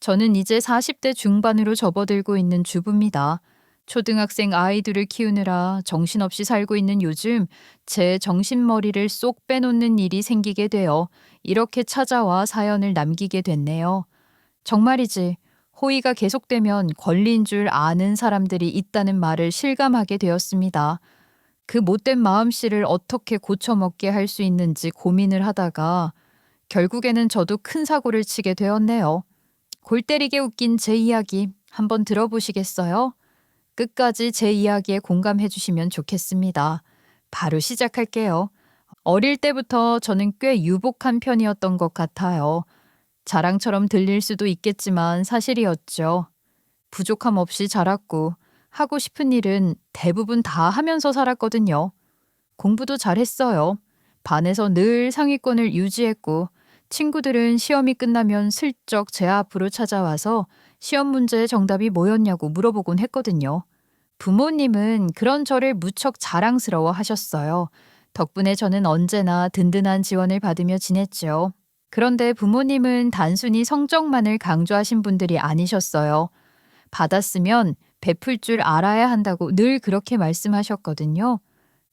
저는 이제 40대 중반으로 접어들고 있는 주부입니다. 초등학생 아이들을 키우느라 정신없이 살고 있는 요즘 제 정신머리를 쏙 빼놓는 일이 생기게 되어 이렇게 찾아와 사연을 남기게 됐네요. 정말이지, 호의가 계속되면 권리인 줄 아는 사람들이 있다는 말을 실감하게 되었습니다. 그 못된 마음씨를 어떻게 고쳐먹게 할 수 있는지 고민을 하다가 결국에는 저도 큰 사고를 치게 되었네요. 골 때리게 웃긴 제 이야기 한번 들어보시겠어요? 끝까지 제 이야기에 공감해 주시면 좋겠습니다. 바로 시작할게요. 어릴 때부터 저는 꽤 유복한 편이었던 것 같아요. 자랑처럼 들릴 수도 있겠지만 사실이었죠. 부족함 없이 자랐고 하고 싶은 일은 대부분 다 하면서 살았거든요. 공부도 잘했어요. 반에서 늘 상위권을 유지했고 친구들은 시험이 끝나면 슬쩍 제 앞으로 찾아와서 시험 문제의 정답이 뭐였냐고 물어보곤 했거든요. 부모님은 그런 저를 무척 자랑스러워 하셨어요. 덕분에 저는 언제나 든든한 지원을 받으며 지냈죠. 그런데 부모님은 단순히 성적만을 강조하신 분들이 아니셨어요. 받았으면 베풀 줄 알아야 한다고 늘 그렇게 말씀하셨거든요.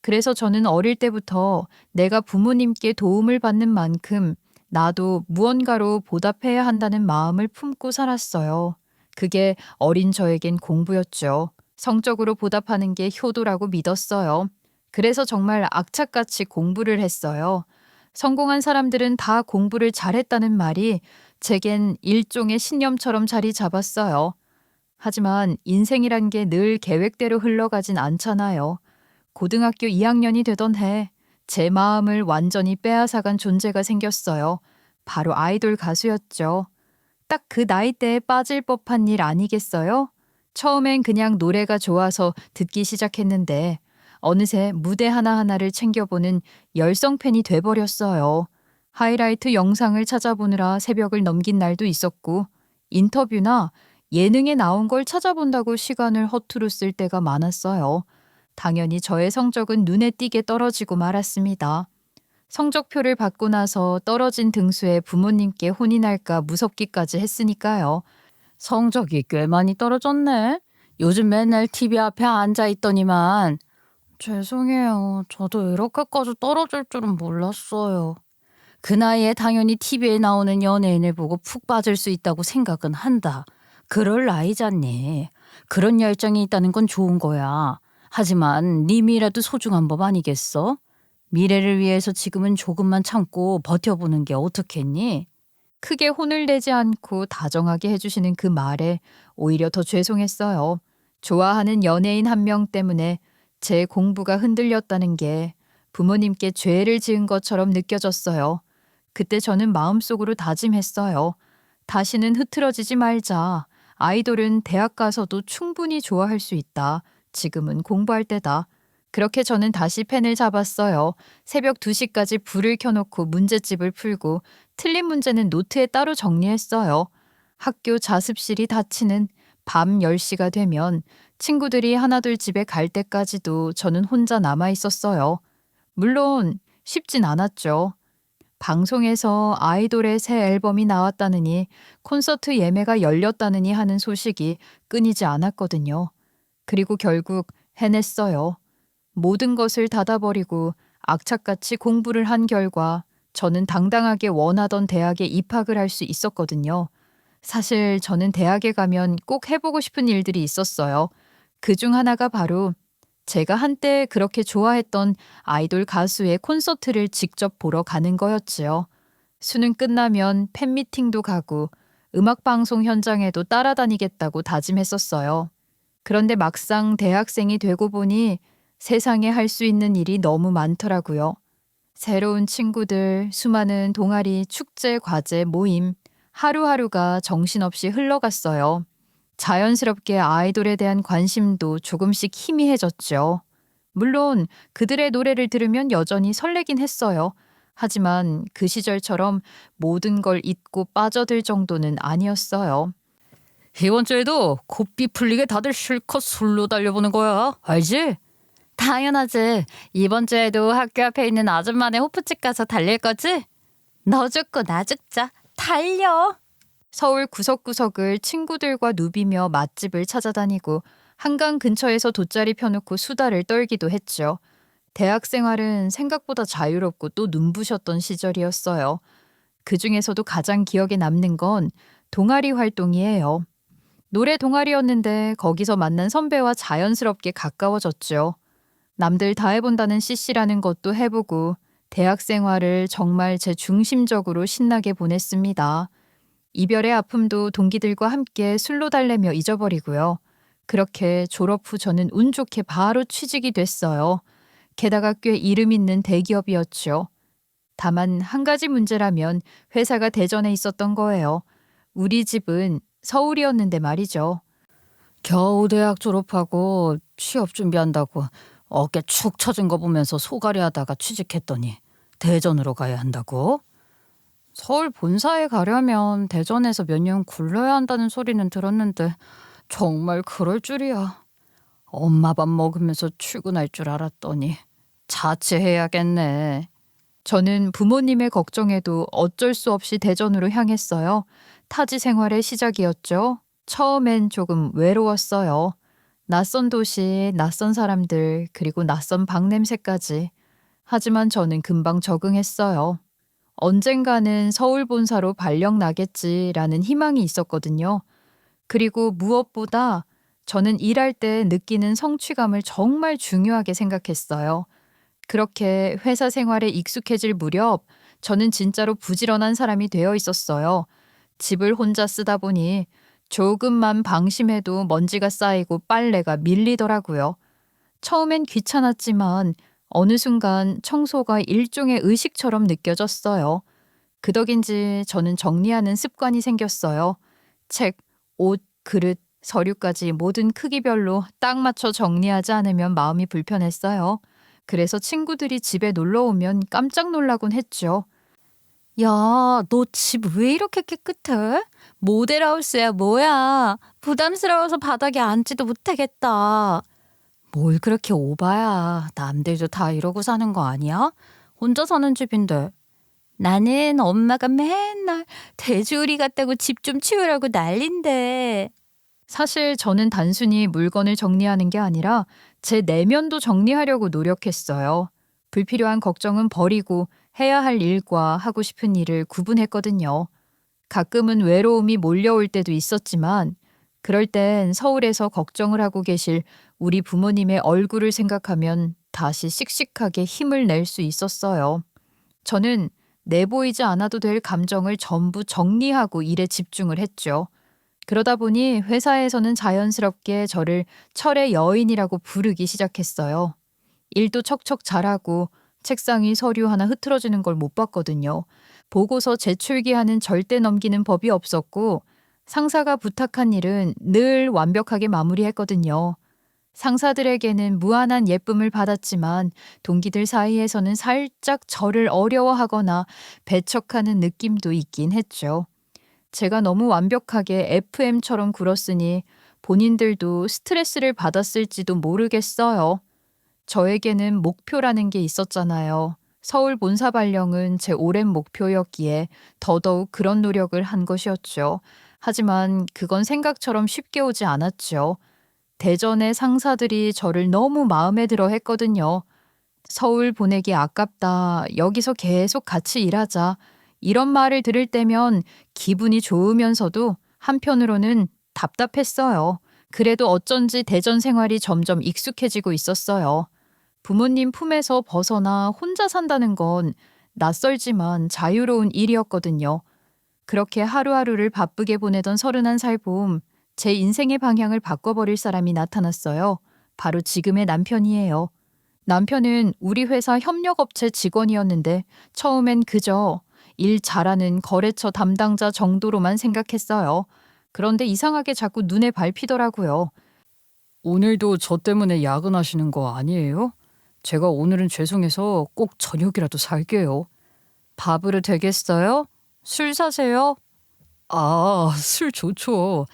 그래서 저는 어릴 때부터 내가 부모님께 도움을 받는 만큼 나도 무언가로 보답해야 한다는 마음을 품고 살았어요. 그게 어린 저에겐 공부였죠. 성적으로 보답하는 게 효도라고 믿었어요. 그래서 정말 악착같이 공부를 했어요. 성공한 사람들은 다 공부를 잘했다는 말이 제겐 일종의 신념처럼 자리 잡았어요. 하지만 인생이란 게 늘 계획대로 흘러가진 않잖아요. 고등학교 2학년이 되던 해, 제 마음을 완전히 빼앗아간 존재가 생겼어요. 바로 아이돌 가수였죠. 딱 그 나이대에 빠질 법한 일 아니겠어요? 처음엔 그냥 노래가 좋아서 듣기 시작했는데 어느새 무대 하나하나를 챙겨보는 열성 팬이 돼버렸어요. 하이라이트 영상을 찾아보느라 새벽을 넘긴 날도 있었고 인터뷰나 예능에 나온 걸 찾아본다고 시간을 허투루 쓸 때가 많았어요. 당연히 저의 성적은 눈에 띄게 떨어지고 말았습니다. 성적표를 받고 나서 떨어진 등수에 부모님께 혼이 날까 무섭기까지 했으니까요. 성적이 꽤 많이 떨어졌네. 요즘 맨날 TV 앞에 앉아 있더니만. 죄송해요. 저도 이렇게까지 떨어질 줄은 몰랐어요. 그 나이에 당연히 TV에 나오는 연예인을 보고 푹 빠질 수 있다고 생각은 한다. 그럴 나이잖니. 그런 열정이 있다는 건 좋은 거야. 하지만 네 미래도 소중한 법 아니겠어? 미래를 위해서 지금은 조금만 참고 버텨보는 게 어떻겠니? 크게 혼을 내지 않고 다정하게 해주시는 그 말에 오히려 더 죄송했어요. 좋아하는 연예인 한 명 때문에 제 공부가 흔들렸다는 게 부모님께 죄를 지은 것처럼 느껴졌어요. 그때 저는 마음속으로 다짐했어요. 다시는 흐트러지지 말자. 아이돌은 대학 가서도 충분히 좋아할 수 있다. 지금은 공부할 때다. 그렇게 저는 다시 펜을 잡았어요. 새벽 2시까지 불을 켜놓고 문제집을 풀고 틀린 문제는 노트에 따로 정리했어요. 학교 자습실이 닫히는 밤 10시가 되면 친구들이 하나둘 집에 갈 때까지도 저는 혼자 남아 있었어요. 물론 쉽진 않았죠. 방송에서 아이돌의 새 앨범이 나왔다느니 콘서트 예매가 열렸다느니 하는 소식이 끊이지 않았거든요. 그리고 결국 해냈어요. 모든 것을 닫아버리고 악착같이 공부를 한 결과 저는 당당하게 원하던 대학에 입학을 할 수 있었거든요. 사실 저는 대학에 가면 꼭 해보고 싶은 일들이 있었어요. 그중 하나가 바로 제가 한때 그렇게 좋아했던 아이돌 가수의 콘서트를 직접 보러 가는 거였지요. 수능 끝나면 팬미팅도 가고 음악방송 현장에도 따라다니겠다고 다짐했었어요. 그런데 막상 대학생이 되고 보니 세상에 할 수 있는 일이 너무 많더라고요. 새로운 친구들, 수많은 동아리, 축제, 과제, 모임, 하루하루가 정신없이 흘러갔어요. 자연스럽게 아이돌에 대한 관심도 조금씩 희미해졌죠. 물론 그들의 노래를 들으면 여전히 설레긴 했어요. 하지만 그 시절처럼 모든 걸 잊고 빠져들 정도는 아니었어요. 이번 주에도 고삐 풀리게 다들 실컷 술로 달려보는 거야. 알지? 당연하지. 이번 주에도 학교 앞에 있는 아줌마네 호프집 가서 달릴 거지? 너 죽고 나 죽자. 달려. 서울 구석구석을 친구들과 누비며 맛집을 찾아다니고 한강 근처에서 돗자리 펴놓고 수다를 떨기도 했죠. 대학 생활은 생각보다 자유롭고 또 눈부셨던 시절이었어요. 그 중에서도 가장 기억에 남는 건 동아리 활동이에요. 노래 동아리였는데 거기서 만난 선배와 자연스럽게 가까워졌죠. 남들 다 해본다는 CC라는 것도 해보고 대학 생활을 정말 제 중심적으로 신나게 보냈습니다. 이별의 아픔도 동기들과 함께 술로 달래며 잊어버리고요. 그렇게 졸업 후 저는 운 좋게 바로 취직이 됐어요. 게다가 꽤 이름 있는 대기업이었죠. 다만 한 가지 문제라면 회사가 대전에 있었던 거예요. 우리 집은 서울이었는데 말이죠. 겨우 대학 졸업하고 취업 준비한다고 어깨 축 처진 거 보면서 소갈이 하다가 취직했더니 대전으로 가야 한다고? 서울 본사에 가려면 대전에서 몇 년 굴러야 한다는 소리는 들었는데 정말 그럴 줄이야. 엄마 밥 먹으면서 출근할 줄 알았더니 자취해야겠네. 저는 부모님의 걱정에도 어쩔 수 없이 대전으로 향했어요. 타지 생활의 시작이었죠. 처음엔 조금 외로웠어요. 낯선 도시, 낯선 사람들, 그리고 낯선 방 냄새까지. 하지만 저는 금방 적응했어요. 언젠가는 서울 본사로 발령 나겠지라는 희망이 있었거든요. 그리고 무엇보다 저는 일할 때 느끼는 성취감을 정말 중요하게 생각했어요. 그렇게 회사 생활에 익숙해질 무렵 저는 진짜로 부지런한 사람이 되어 있었어요. 집을 혼자 쓰다 보니 조금만 방심해도 먼지가 쌓이고 빨래가 밀리더라고요. 처음엔 귀찮았지만 어느 순간 청소가 일종의 의식처럼 느껴졌어요. 그 덕인지 저는 정리하는 습관이 생겼어요. 책, 옷, 그릇, 서류까지 모든 크기별로 딱 맞춰 정리하지 않으면 마음이 불편했어요. 그래서 친구들이 집에 놀러 오면 깜짝 놀라곤 했죠. 야, 너 집 왜 이렇게 깨끗해? 모델하우스야, 뭐야? 부담스러워서 바닥에 앉지도 못하겠다. 뭘 그렇게 오바야. 남들도 다 이러고 사는 거 아니야? 혼자 사는 집인데. 나는 엄마가 맨날 돼지우리 같다고 집 좀 치우라고 난린데. 사실 저는 단순히 물건을 정리하는 게 아니라 제 내면도 정리하려고 노력했어요. 불필요한 걱정은 버리고 해야 할 일과 하고 싶은 일을 구분했거든요. 가끔은 외로움이 몰려올 때도 있었지만 그럴 땐 서울에서 걱정을 하고 계실 우리 부모님의 얼굴을 생각하면 다시 씩씩하게 힘을 낼 수 있었어요. 저는 내보이지 않아도 될 감정을 전부 정리하고 일에 집중을 했죠. 그러다 보니 회사에서는 자연스럽게 저를 철의 여인이라고 부르기 시작했어요. 일도 척척 잘하고 책상 위 서류 하나 흐트러지는 걸 못 봤거든요. 보고서 제출기한은 절대 넘기는 법이 없었고 상사가 부탁한 일은 늘 완벽하게 마무리했거든요. 상사들에게는 무한한 예쁨을 받았지만 동기들 사이에서는 살짝 저를 어려워하거나 배척하는 느낌도 있긴 했죠. 제가 너무 완벽하게 FM처럼 굴었으니 본인들도 스트레스를 받았을지도 모르겠어요. 저에게는 목표라는 게 있었잖아요. 서울 본사 발령은 제 오랜 목표였기에 더더욱 그런 노력을 한 것이었죠. 하지만 그건 생각처럼 쉽게 오지 않았죠. 대전의 상사들이 저를 너무 마음에 들어 했거든요. 서울 보내기 아깝다. 여기서 계속 같이 일하자. 이런 말을 들을 때면 기분이 좋으면서도 한편으로는 답답했어요. 그래도 어쩐지 대전 생활이 점점 익숙해지고 있었어요. 부모님 품에서 벗어나 혼자 산다는 건 낯설지만 자유로운 일이었거든요. 그렇게 하루하루를 바쁘게 보내던 31살 봄, 제 인생의 방향을 바꿔버릴 사람이 나타났어요. 바로 지금의 남편이에요. 남편은 우리 회사 협력업체 직원이었는데 처음엔 그저 일 잘하는 거래처 담당자 정도로만 생각했어요. 그런데 이상하게 자꾸 눈에 밟히더라고요. 오늘도 저 때문에 야근하시는 거 아니에요? 제가 오늘은 죄송해서 꼭 저녁이라도 살게요. 밥으로 되겠어요? 술 사세요? 아, 술 좋죠.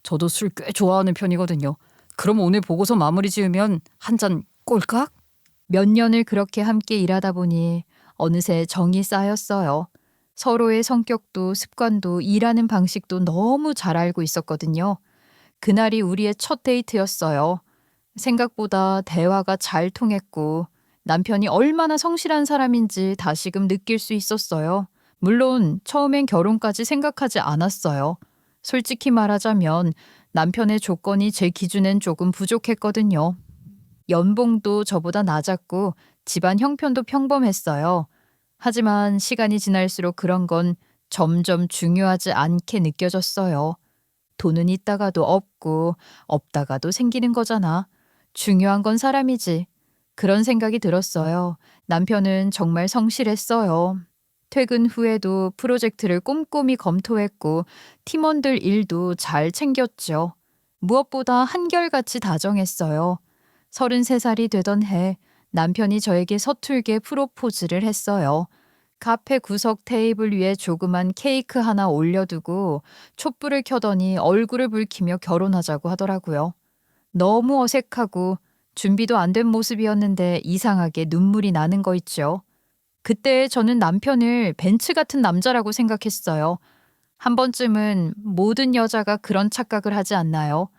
저도 술 꽤 좋아하는 편이거든요. 그럼 오늘 보고서 마무리 지으면 한 잔 꼴깍? 몇 년을 그렇게 함께 일하다 보니 어느새 정이 쌓였어요. 서로의 성격도 습관도 일하는 방식도 너무 잘 알고 있었거든요. 그날이 우리의 첫 데이트였어요. 생각보다 대화가 잘 통했고 남편이 얼마나 성실한 사람인지 다시금 느낄 수 있었어요. 물론 처음엔 결혼까지 생각하지 않았어요. 솔직히 말하자면 남편의 조건이 제 기준엔 조금 부족했거든요. 연봉도 저보다 낮았고 집안 형편도 평범했어요. 하지만 시간이 지날수록 그런 건 점점 중요하지 않게 느껴졌어요. 돈은 있다가도 없고 없다가도 생기는 거잖아. 중요한 건 사람이지. 그런 생각이 들었어요. 남편은 정말 성실했어요. 퇴근 후에도 프로젝트를 꼼꼼히 검토했고 팀원들 일도 잘 챙겼죠. 무엇보다 한결같이 다정했어요. 33살이 되던 해 남편이 저에게 서툴게 프로포즈를 했어요. 카페 구석 테이블 위에 조그만 케이크 하나 올려두고 촛불을 켜더니 얼굴을 붉히며 결혼하자고 하더라고요. 너무 어색하고 준비도 안 된 모습이었는데 이상하게 눈물이 나는 거 있죠. 그때 저는 남편을 벤츠 같은 남자라고 생각했어요. 한 번쯤은 모든 여자가 그런 착각을 하지 않나요?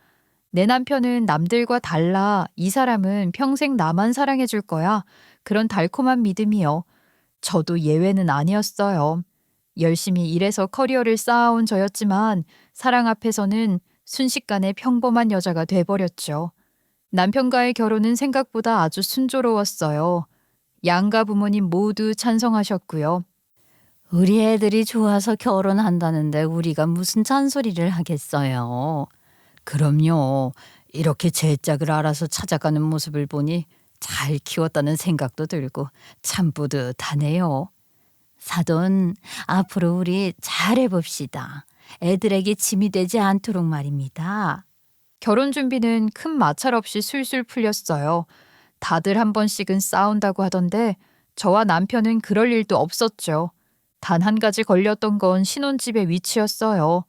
내 남편은 남들과 달라. 이 사람은 평생 나만 사랑해 줄 거야. 그런 달콤한 믿음이요. 저도 예외는 아니었어요. 열심히 일해서 커리어를 쌓아온 저였지만 사랑 앞에서는 순식간에 평범한 여자가 돼버렸죠. 남편과의 결혼은 생각보다 아주 순조로웠어요. 양가 부모님 모두 찬성하셨고요. 우리 애들이 좋아서 결혼한다는데 우리가 무슨 잔소리를 하겠어요. 그럼요. 이렇게 제 짝을 알아서 찾아가는 모습을 보니 잘 키웠다는 생각도 들고 참 뿌듯하네요. 사돈, 앞으로 우리 잘해봅시다. 애들에게 짐이 되지 않도록 말입니다. 결혼 준비는 큰 마찰 없이 술술 풀렸어요. 다들 한 번씩은 싸운다고 하던데 저와 남편은 그럴 일도 없었죠. 단 한 가지 걸렸던 건 신혼집의 위치였어요.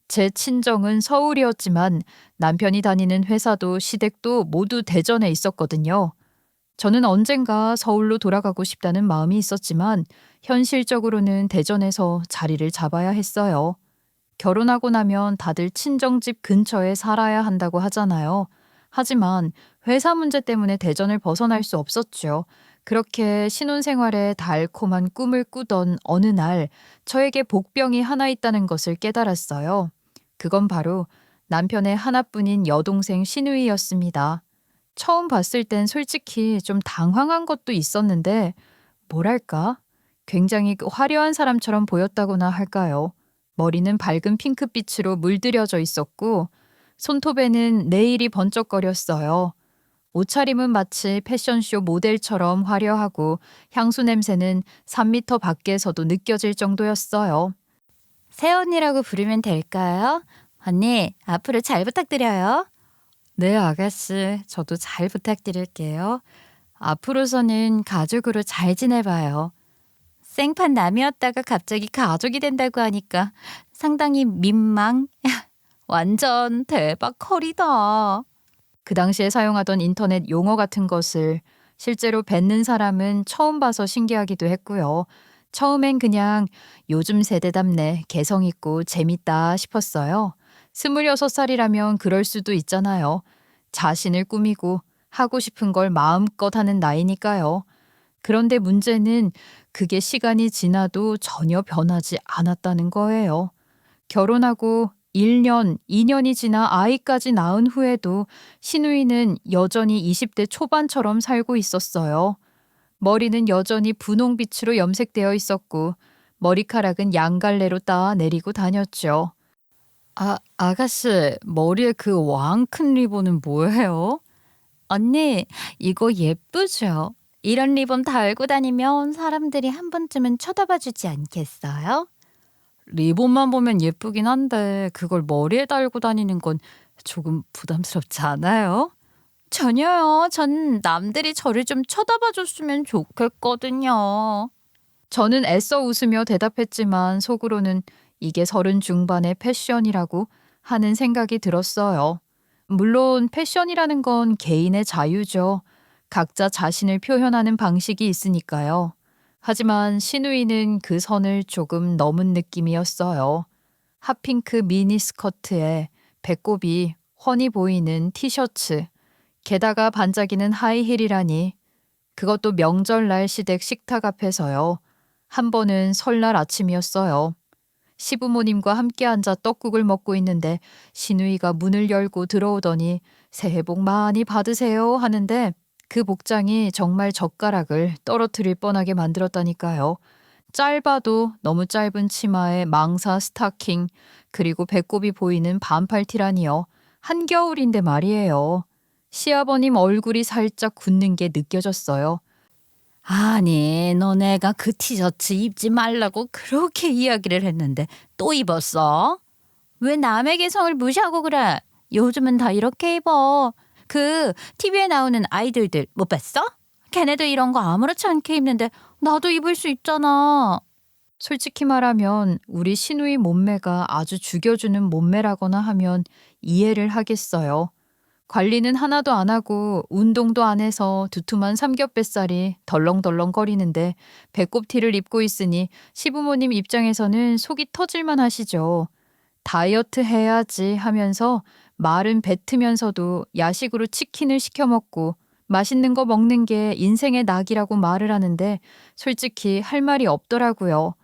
제 친정은 서울이었지만 남편이 다니는 회사도 시댁도 모두 대전에 있었거든요. 저는 언젠가 서울로 돌아가고 싶다는 마음이 있었지만 현실적으로는 대전에서 자리를 잡아야 했어요. 결혼하고 나면 다들 친정집 근처에 살아야 한다고 하잖아요. 하지만 회사 문제 때문에 대전을 벗어날 수 없었죠. 그렇게 신혼생활에 달콤한 꿈을 꾸던 어느 날 저에게 복병이 하나 있다는 것을 깨달았어요. 그건 바로 남편의 하나뿐인 여동생 신우이였습니다. 처음 봤을 땐 솔직히 좀 당황한 것도 있었는데 뭐랄까? 굉장히 화려한 사람처럼 보였다고나 할까요? 머리는 밝은 핑크빛으로 물들여져 있었고 손톱에는 네일이 번쩍거렸어요. 옷차림은 마치 패션쇼 모델처럼 화려하고 향수 냄새는 3미터 밖에서도 느껴질 정도였어요. 새언니라고 부르면 될까요? 언니, 앞으로 잘 부탁드려요. 네, 아가씨. 저도 잘 부탁드릴게요. 앞으로서는 가족으로 잘 지내봐요. 생판 남이었다가 갑자기 가족이 된다고 하니까 상당히 민망. 완전 대박 컬이다. 그 당시에 사용하던 인터넷 용어 같은 것을 실제로 뱉는 사람은 처음 봐서 신기하기도 했고요. 처음엔 그냥 요즘 세대답네, 개성 있고 재밌다 싶었어요. 26살이라면 그럴 수도 있잖아요. 자신을 꾸미고 하고 싶은 걸 마음껏 하는 나이니까요. 그런데 문제는 그게 시간이 지나도 전혀 변하지 않았다는 거예요. 결혼하고 1년, 2년이 지나 아이까지 낳은 후에도 신우이는 여전히 20대 초반처럼 살고 있었어요. 머리는 여전히 분홍빛으로 염색되어 있었고 머리카락은 양갈래로 따 내리고 다녔죠. 아가씨, 머리에 그 왕 큰 리본은 뭐예요? 언니, 이거 예쁘죠? 이런 리본 달고 다니면 사람들이 한 번쯤은 쳐다봐 주지 않겠어요? 리본만 보면 예쁘긴 한데 그걸 머리에 달고 다니는 건 조금 부담스럽지 않아요? 전혀요. 전 남들이 저를 좀 쳐다봐 줬으면 좋겠거든요. 저는 애써 웃으며 대답했지만 속으로는 이게 30 중반의 패션이라고 하는 생각이 들었어요. 물론 패션이라는 건 개인의 자유죠. 각자 자신을 표현하는 방식이 있으니까요. 하지만 신우이는 그 선을 조금 넘은 느낌이었어요. 핫핑크 미니스커트에 배꼽이 훤히 보이는 티셔츠, 게다가 반짝이는 하이힐이라니. 그것도 명절날 시댁 식탁 앞에서요. 한 번은 설날 아침이었어요. 시부모님과 함께 앉아 떡국을 먹고 있는데 신우이가 문을 열고 들어오더니 새해 복 많이 받으세요 하는데 그 복장이 정말 젓가락을 떨어뜨릴 뻔하게 만들었다니까요. 짧아도 너무 짧은 치마에 망사 스타킹, 그리고 배꼽이 보이는 반팔티라니요. 한겨울인데 말이에요. 시아버님 얼굴이 살짝 굳는 게 느껴졌어요. 아니, 너네가 그 티셔츠 입지 말라고 그렇게 이야기를 했는데 또 입었어? 왜 남의 개성을 무시하고 그래? 요즘은 다 이렇게 입어. 그 TV에 나오는 아이돌들 못 봤어? 걔네들 이런 거 아무렇지 않게 입는데 나도 입을 수 있잖아. 솔직히 말하면 우리 시누이 몸매가 아주 죽여주는 몸매라거나 하면 이해를 하겠어요. 관리는 하나도 안 하고 운동도 안 해서 두툼한 삼겹뱃살이 덜렁덜렁 거리는데 배꼽티를 입고 있으니 시부모님 입장에서는 속이 터질만 하시죠. 다이어트 해야지 하면서 말은 뱉으면서도 야식으로 치킨을 시켜 먹고 맛있는 거 먹는 게 인생의 낙이라고 말을 하는데 솔직히 할 말이 없더라고요.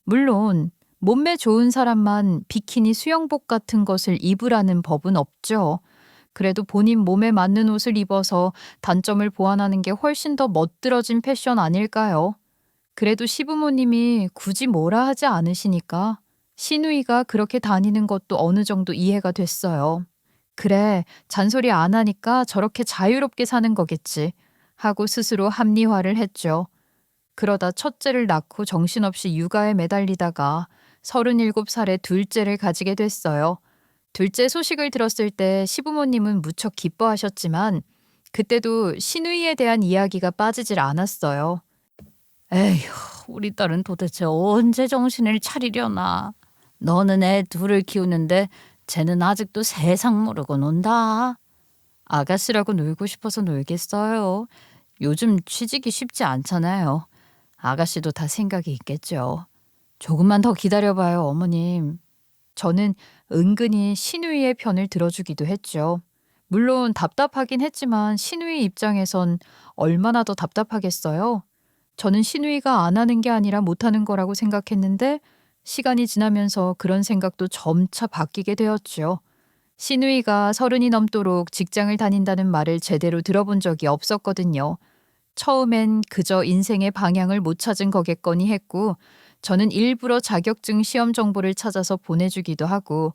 물론 몸매 좋은 사람만 비키니 수영복 같은 것을 입으라는 법은 없죠. 그래도 본인 몸에 맞는 옷을 입어서 단점을 보완하는 게 훨씬 더 멋들어진 패션 아닐까요? 그래도 시부모님이 굳이 뭐라 하지 않으시니까 시누이가 그렇게 다니는 것도 어느 정도 이해가 됐어요. 그래, 잔소리 안 하니까 저렇게 자유롭게 사는 거겠지 하고 스스로 합리화를 했죠. 그러다 첫째를 낳고 정신없이 육아에 매달리다가 37살에 둘째를 가지게 됐어요. 둘째 소식을 들었을 때 시부모님은 무척 기뻐하셨지만 그때도 시누이에 대한 이야기가 빠지질 않았어요. 에휴, 우리 딸은 도대체 언제 정신을 차리려나. 너는 애 둘을 키우는데 쟤는 아직도 세상 모르고 논다. 아가씨라고 놀고 싶어서 놀겠어요. 요즘 취직이 쉽지 않잖아요. 아가씨도 다 생각이 있겠죠. 조금만 더 기다려봐요, 어머님. 저는 은근히 시누이의 편을 들어주기도 했죠. 물론 답답하긴 했지만 시누이 입장에선 얼마나 더 답답하겠어요. 저는 시누이가 안 하는 게 아니라 못하는 거라고 생각했는데 시간이 지나면서 그런 생각도 점차 바뀌게 되었죠. 시누이가 30이 넘도록 직장을 다닌다는 말을 제대로 들어본 적이 없었거든요. 처음엔 그저 인생의 방향을 못 찾은 거겠거니 했고 저는 일부러 자격증 시험 정보를 찾아서 보내주기도 하고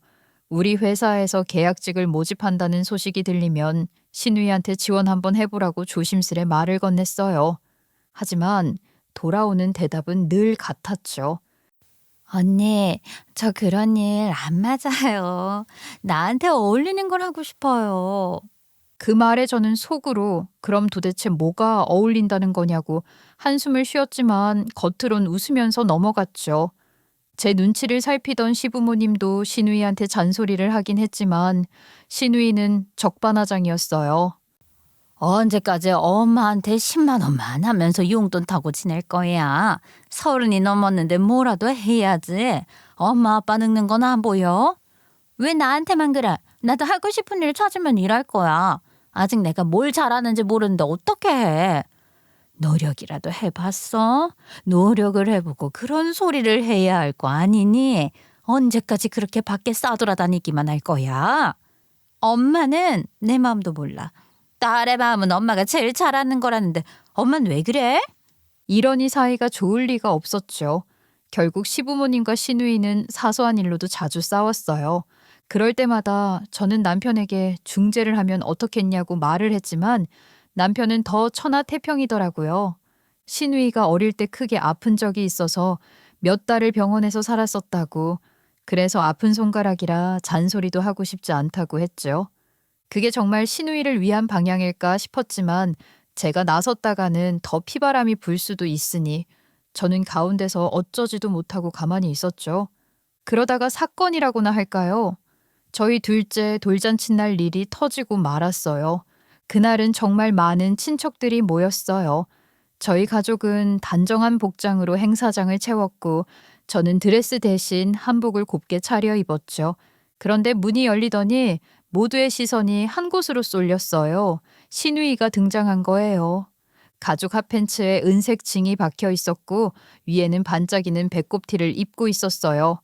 우리 회사에서 계약직을 모집한다는 소식이 들리면 시누이한테 지원 한번 해보라고 조심스레 말을 건넸어요. 하지만 돌아오는 대답은 늘 같았죠. 언니, 저 그런 일 안 맞아요. 나한테 어울리는 걸 하고 싶어요. 그 말에 저는 속으로 그럼 도대체 뭐가 어울린다는 거냐고 한숨을 쉬었지만 겉으론 웃으면서 넘어갔죠. 제 눈치를 살피던 시부모님도 시누이한테 잔소리를 하긴 했지만 시누이는 적반하장이었어요. 언제까지 엄마한테 10만 원만 하면서 용돈 타고 지낼 거야. 30이 넘었는데 뭐라도 해야지. 엄마 아빠 늙는 건 안 보여? 왜 나한테만 그래? 나도 하고 싶은 일 찾으면 일할 거야. 아직 내가 뭘 잘하는지 모르는데 어떻게 해? 노력이라도 해봤어? 노력을 해보고 그런 소리를 해야 할 거 아니니? 언제까지 그렇게 밖에 싸돌아다니기만 할 거야? 엄마는 내 마음도 몰라. 딸의 마음은 엄마가 제일 잘 아는 거라는데 엄마는 왜 그래? 이러니 사이가 좋을 리가 없었죠. 결국 시부모님과 시누이는 사소한 일로도 자주 싸웠어요. 그럴 때마다 저는 남편에게 중재를 하면 어떻겠냐고 말을 했지만 남편은 더 천하태평이더라고요. 시누이가 어릴 때 크게 아픈 적이 있어서 몇 달을 병원에서 살았었다고, 그래서 아픈 손가락이라 잔소리도 하고 싶지 않다고 했죠. 그게 정말 시누이를 위한 방향일까 싶었지만 제가 나섰다가는 더 피바람이 불 수도 있으니 저는 가운데서 어쩌지도 못하고 가만히 있었죠. 그러다가 사건이라고나 할까요? 저희 둘째 돌잔칫날 일이 터지고 말았어요. 그날은 정말 많은 친척들이 모였어요. 저희 가족은 단정한 복장으로 행사장을 채웠고 저는 드레스 대신 한복을 곱게 차려 입었죠. 그런데 문이 열리더니 모두의 시선이 한 곳으로 쏠렸어요. 신우이가 등장한 거예요. 가죽 핫팬츠에 은색 징이 박혀 있었고 위에는 반짝이는 배꼽티를 입고 있었어요.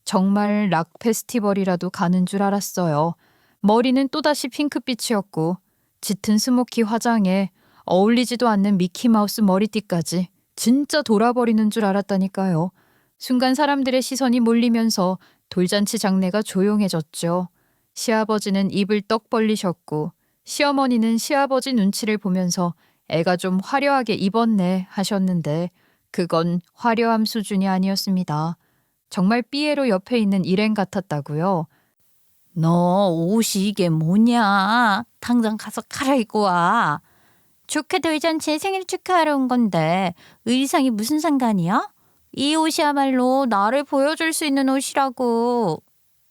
정말 락 페스티벌이라도 가는 줄 알았어요. 머리는 또다시 핑크빛이었고 짙은 스모키 화장에 어울리지도 않는 미키마우스 머리띠까지 진짜 돌아버리는 줄 알았다니까요. 순간 사람들의 시선이 몰리면서 돌잔치 장례가 조용해졌죠. 시아버지는 입을 떡 벌리셨고 시어머니는 시아버지 눈치를 보면서 애가 좀 화려하게 입었네 하셨는데 그건 화려함 수준이 아니었습니다. 정말 삐에로 옆에 있는 일행 같았다고요. 너 옷이 이게 뭐냐? 당장 가서 갈아입고 와. 조카 돌잔치에 생일 축하하러 온 건데 의상이 무슨 상관이야? 이 옷이야말로 나를 보여줄 수 있는 옷이라고.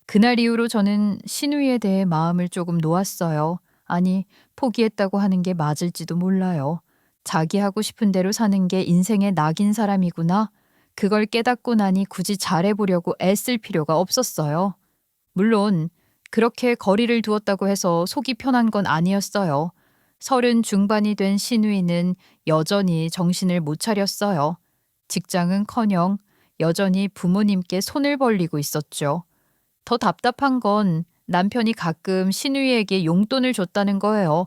그날 이후로 저는 신우이에 대해 마음을 조금 놓았어요. 아니, 포기했다고 하는 게 맞을지도 몰라요. 자기 하고 싶은 대로 사는 게 인생의 낙인 사람이구나. 그걸 깨닫고 나니 굳이 잘해보려고 애쓸 필요가 없었어요. 물론 그렇게 거리를 두었다고 해서 속이 편한 건 아니었어요. 30 중반이 된 신우이는 여전히 정신을 못 차렸어요. 직장은커녕 여전히 부모님께 손을 벌리고 있었죠. 더 답답한 건 남편이 가끔 신우이에게 용돈을 줬다는 거예요.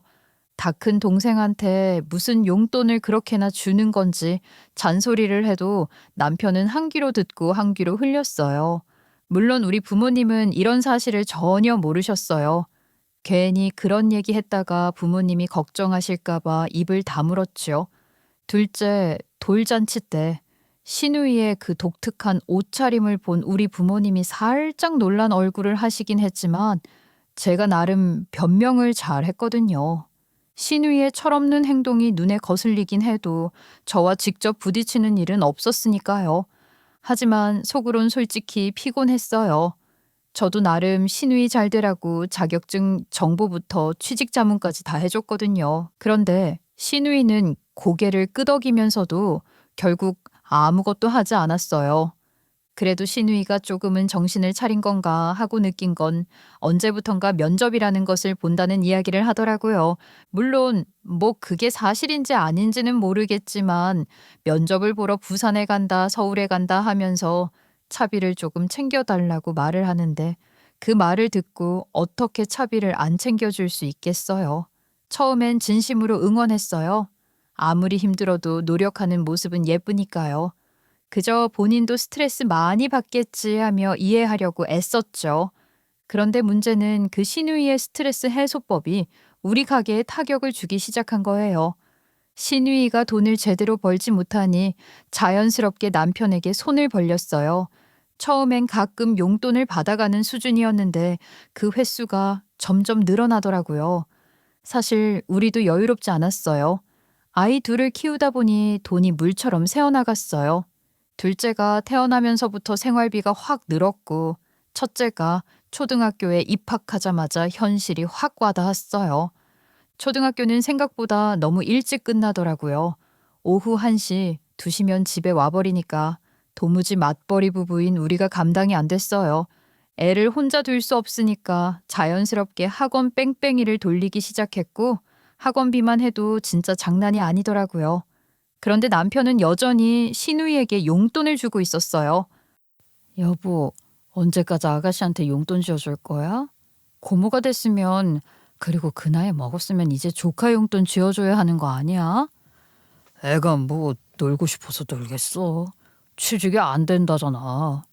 다 큰 동생한테 무슨 용돈을 그렇게나 주는 건지 잔소리를 해도 남편은 한 귀로 듣고 한 귀로 흘렸어요. 물론 우리 부모님은 이런 사실을 전혀 모르셨어요. 괜히 그런 얘기 했다가 부모님이 걱정하실까봐 입을 다물었죠. 둘째, 돌잔치 때 신우이의 그 독특한 옷차림을 본 우리 부모님이 살짝 놀란 얼굴을 하시긴 했지만 제가 나름 변명을 잘 했거든요. 신우이의 철없는 행동이 눈에 거슬리긴 해도 저와 직접 부딪히는 일은 없었으니까요. 하지만 속으론 솔직히 피곤했어요. 저도 나름 신우이 잘 되라고 자격증 정보부터 취직 자문까지 다 해줬거든요. 그런데 신우이는 고개를 끄덕이면서도 결국 아무것도 하지 않았어요. 그래도 신우이가 조금은 정신을 차린 건가 하고 느낀 건 언제부턴가 면접이라는 것을 본다는 이야기를 하더라고요. 물론 뭐 그게 사실인지 아닌지는 모르겠지만 면접을 보러 부산에 간다, 서울에 간다 하면서 차비를 조금 챙겨달라고 말을 하는데 그 말을 듣고 어떻게 차비를 안 챙겨줄 수 있겠어요. 처음엔 진심으로 응원했어요. 아무리 힘들어도 노력하는 모습은 예쁘니까요. 그저 본인도 스트레스 많이 받겠지 하며 이해하려고 애썼죠. 그런데 문제는 그 신우이의 스트레스 해소법이 우리 가게에 타격을 주기 시작한 거예요. 신우이가 돈을 제대로 벌지 못하니 자연스럽게 남편에게 손을 벌렸어요. 처음엔 가끔 용돈을 받아가는 수준이었는데 그 횟수가 점점 늘어나더라고요. 사실 우리도 여유롭지 않았어요. 아이 둘을 키우다 보니 돈이 물처럼 새어나갔어요. 둘째가 태어나면서부터 생활비가 확 늘었고 첫째가 초등학교에 입학하자마자 현실이 확 와닿았어요. 초등학교는 생각보다 너무 일찍 끝나더라고요. 오후 1시, 2시면 집에 와버리니까 도무지 맞벌이 부부인 우리가 감당이 안 됐어요. 애를 혼자 둘 수 없으니까 자연스럽게 학원 뺑뺑이를 돌리기 시작했고 학원비만 해도 진짜 장난이 아니더라고요. 그런데 남편은 여전히 신우이에게 용돈을 주고 있었어요. 여보, 언제까지 아가씨한테 용돈 쥐어줄 거야? 고모가 됐으면 그리고 그 나이 먹었으면 이제 조카 용돈 쥐어줘야 하는 거 아니야? 애가 뭐 놀고 싶어서 놀겠어. 취직이 안 된다잖아.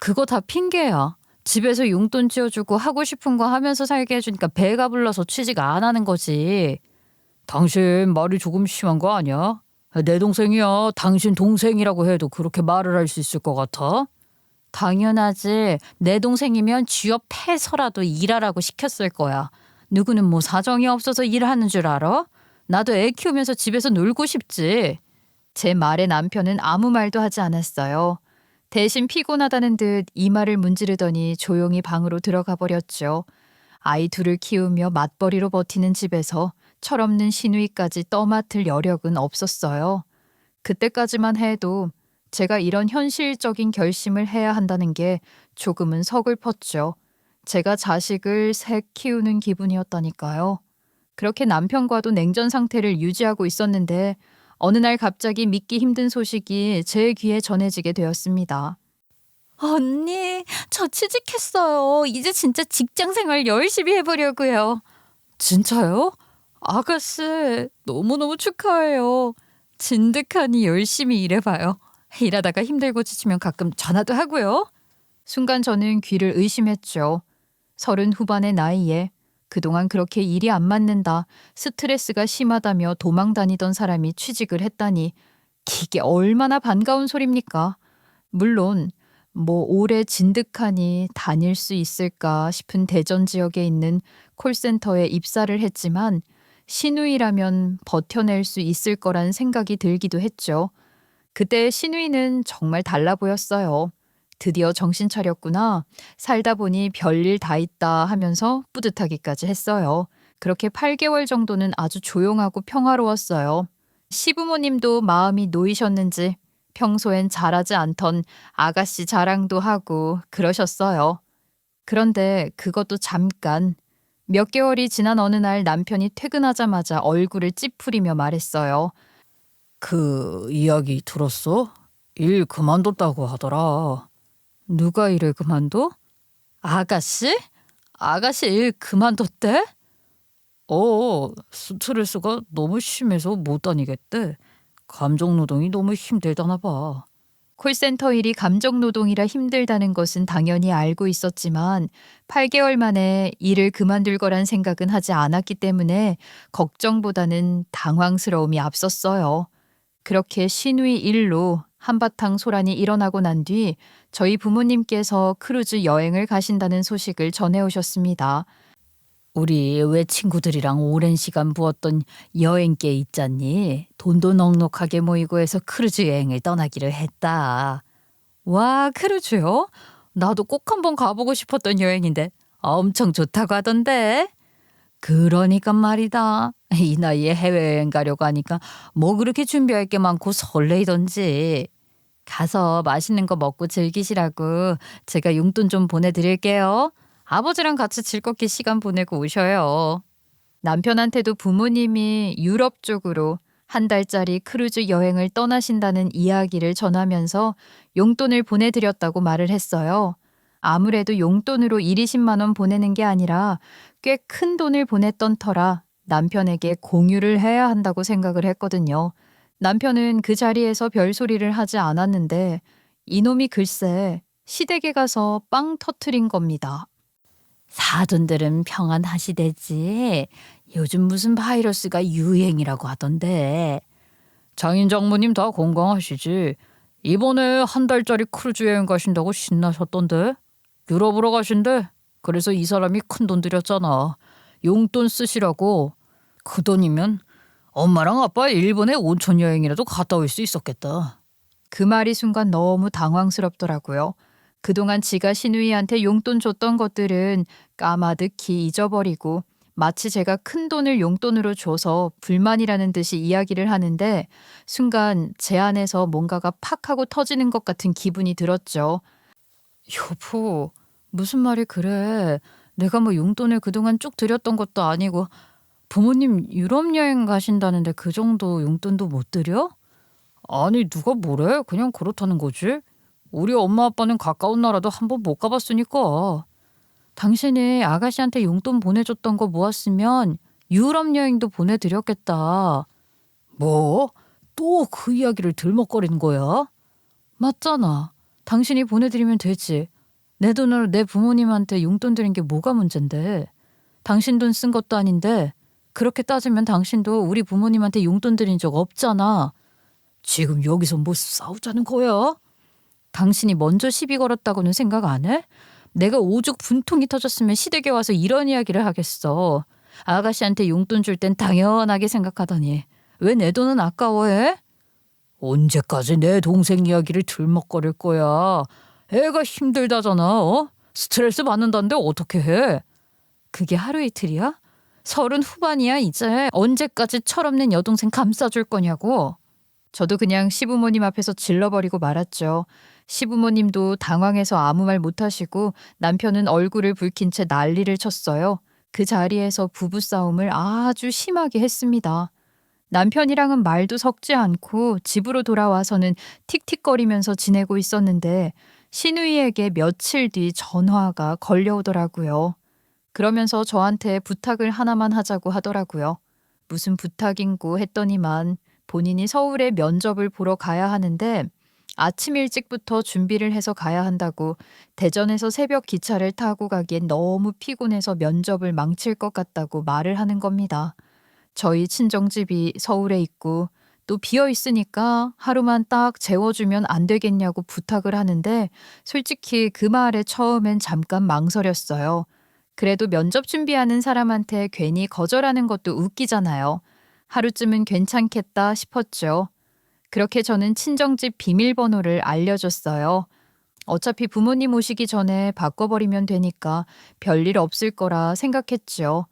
그거 다 핑계야. 집에서 용돈 쥐어주고 하고 싶은 거 하면서 살게 해주니까 배가 불러서 취직 안 하는 거지. 당신 말이 조금 심한 거 아니야? 내 동생이야. 당신 동생이라고 해도 그렇게 말을 할 수 있을 것 같아? 당연하지. 내 동생이면 쥐업 패서라도 일하라고 시켰을 거야. 누구는 뭐 사정이 없어서 일하는 줄 알아? 나도 애 키우면서 집에서 놀고 싶지. 제 말에 남편은 아무 말도 하지 않았어요. 대신 피곤하다는 듯 이마를 문지르더니 조용히 방으로 들어가 버렸죠. 아이 둘을 키우며 맞벌이로 버티는 집에서 철없는 신우이까지 떠맡을 여력은 없었어요. 그때까지만 해도 제가 이런 현실적인 결심을 해야 한다는 게 조금은 서글펐죠. 제가 자식을 셋 키우는 기분이었다니까요. 그렇게 남편과도 냉전 상태를 유지하고 있었는데 어느 날 갑자기 믿기 힘든 소식이 제 귀에 전해지게 되었습니다. 언니, 저 취직했어요. 이제 진짜 직장 생활 열심히 해보려고요. 진짜요? 아가씨, 너무너무 축하해요. 진득하니 열심히 일해봐요. 일하다가 힘들고 지치면 가끔 전화도 하고요. 순간 저는 귀를 의심했죠. 30 후반의 나이에 그동안 그렇게 일이 안 맞는다, 스트레스가 심하다며 도망 다니던 사람이 취직을 했다니 이게 얼마나 반가운 소립니까? 물론 오래 진득하니 다닐 수 있을까 싶은 대전 지역에 있는 콜센터에 입사를 했지만 신우이라면 버텨낼 수 있을 거란 생각이 들기도 했죠. 그때 신우이는 정말 달라 보였어요. 드디어 정신 차렸구나. 살다 보니 별일 다 있다 하면서 뿌듯하기까지 했어요. 그렇게 8개월 정도는 아주 조용하고 평화로웠어요. 시부모님도 마음이 놓이셨는지 평소엔 잘하지 않던 아가씨 자랑도 하고 그러셨어요. 그런데 그것도 잠깐. 몇 개월이 지난 어느 날 남편이 퇴근하자마자 얼굴을 찌푸리며 말했어요. 그 이야기 들었어? 일 그만뒀다고 하더라. 누가 일을 그만둬? 아가씨? 아가씨 일 그만뒀대? 스트레스가 너무 심해서 못 다니겠대. 감정노동이 너무 힘들다나 봐. 콜센터 일이 감정노동이라 힘들다는 것은 당연히 알고 있었지만 8개월 만에 일을 그만둘 거란 생각은 하지 않았기 때문에 걱정보다는 당황스러움이 앞섰어요. 그렇게 신우이 일로 한바탕 소란이 일어나고 난 뒤 저희 부모님께서 크루즈 여행을 가신다는 소식을 전해오셨습니다. 우리 외 친구들이랑 오랜 시간 부었던 여행계 있잖니. 돈도 넉넉하게 모이고 해서 크루즈 여행을 떠나기로 했다. 와, 크루즈요? 나도 꼭 한번 가보고 싶었던 여행인데 엄청 좋다고 하던데. 그러니까 말이다. 이 나이에 해외여행 가려고 하니까 뭐 그렇게 준비할 게 많고 설레이던지. 가서 맛있는 거 먹고 즐기시라고 제가 용돈 좀 보내드릴게요. 아버지랑 같이 즐겁게 시간 보내고 오셔요. 남편한테도 부모님이 유럽 쪽으로 한 달짜리 크루즈 여행을 떠나신다는 이야기를 전하면서 용돈을 보내드렸다고 말을 했어요. 아무래도 용돈으로 1, 20만 원 보내는 게 아니라 꽤 큰 돈을 보냈던 터라 남편에게 공유를 해야 한다고 생각을 했거든요. 남편은 그 자리에서 별소리를 하지 않았는데 이놈이 글쎄 시댁에 가서 빵 터트린 겁니다. 사돈들은 평안하시대지. 요즘 무슨 바이러스가 유행이라고 하던데. 장인 장모님 다 건강하시지. 이번에 한 달짜리 크루즈 여행 가신다고 신나셨던데. 유럽으로 가신대. 그래서 이 사람이 큰돈 들였잖아. 용돈 쓰시라고. 그 돈이면 엄마랑 아빠 일본에 온천 여행이라도 갔다 올 수 있었겠다. 그 말이 순간 너무 당황스럽더라고요. 그동안 지가 신우이한테 용돈 줬던 것들은 까마득히 잊어버리고 마치 제가 큰 돈을 용돈으로 줘서 불만이라는 듯이 이야기를 하는데 순간 제 안에서 뭔가가 팍 하고 터지는 것 같은 기분이 들었죠. 여보, 무슨 말이 그래. 내가 뭐 용돈을 그동안 쭉 드렸던 것도 아니고 부모님 유럽 여행 가신다는데 그 정도 용돈도 못 드려? 아니 누가 뭐래? 그냥 그렇다는 거지. 우리 엄마 아빠는 가까운 나라도 한 번 못 가봤으니까. 당신이 아가씨한테 용돈 보내줬던 거 모았으면 유럽 여행도 보내드렸겠다. 뭐? 또 그 이야기를 들먹거리는 거야? 맞잖아. 당신이 보내드리면 되지. 내 돈으로 내 부모님한테 용돈 드린 게 뭐가 문제인데. 당신 돈 쓴 것도 아닌데 그렇게 따지면 당신도 우리 부모님한테 용돈 드린 적 없잖아. 지금 여기서 뭐 싸우자는 거야? 당신이 먼저 시비 걸었다고는 생각 안 해? 내가 오죽 분통이 터졌으면 시댁에 와서 이런 이야기를 하겠어. 아가씨한테 용돈 줄 땐 당연하게 생각하더니 왜 내 돈은 아까워해? 언제까지 내 동생 이야기를 들먹거릴 거야? 애가 힘들다잖아. 스트레스 받는다는데 어떻게 해? 그게 하루 이틀이야? 30 후반이야 이제. 언제까지 철없는 여동생 감싸줄 거냐고. 저도 그냥 시부모님 앞에서 질러버리고 말았죠. 시부모님도 당황해서 아무 말 못하시고 남편은 얼굴을 붉힌 채 난리를 쳤어요. 그 자리에서 부부싸움을 아주 심하게 했습니다. 남편이랑은 말도 섞지 않고 집으로 돌아와서는 틱틱거리면서 지내고 있었는데 시누이에게 며칠 뒤 전화가 걸려오더라고요. 그러면서 저한테 부탁을 하나만 하자고 하더라고요. 무슨 부탁인고 했더니만 본인이 서울에 면접을 보러 가야 하는데 아침 일찍부터 준비를 해서 가야 한다고 대전에서 새벽 기차를 타고 가기엔 너무 피곤해서 면접을 망칠 것 같다고 말을 하는 겁니다. 저희 친정집이 서울에 있고 또 비어 있으니까 하루만 딱 재워주면 안 되겠냐고 부탁을 하는데 솔직히 그 말에 처음엔 잠깐 망설였어요. 그래도 면접 준비하는 사람한테 괜히 거절하는 것도 웃기잖아요. 하루쯤은 괜찮겠다 싶었죠. 그렇게 저는 친정집 비밀번호를 알려줬어요. 어차피 부모님 오시기 전에 바꿔버리면 되니까 별일 없을 거라 생각했죠.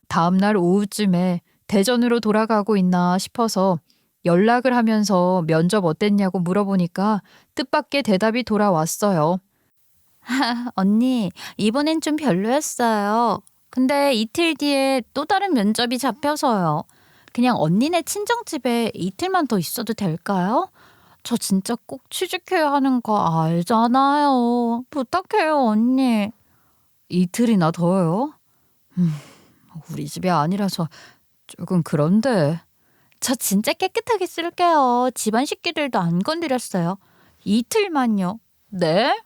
다음날 오후쯤에 대전으로 돌아가고 있나 싶어서 연락을 하면서 면접 어땠냐고 물어보니까 뜻밖의 대답이 돌아왔어요. 언니, 이번엔 좀 별로였어요. 근데 이틀 뒤에 또 다른 면접이 잡혀서요. 그냥 언니네 친정집에 이틀만 더 있어도 될까요? 저 진짜 꼭 취직해야 하는 거 알잖아요. 부탁해요, 언니. 이틀이나 더요? 우리 집이 아니라서 조금 그런데. 저 진짜 깨끗하게 쓸게요. 집안 식기들도 안 건드렸어요. 이틀만요. 네?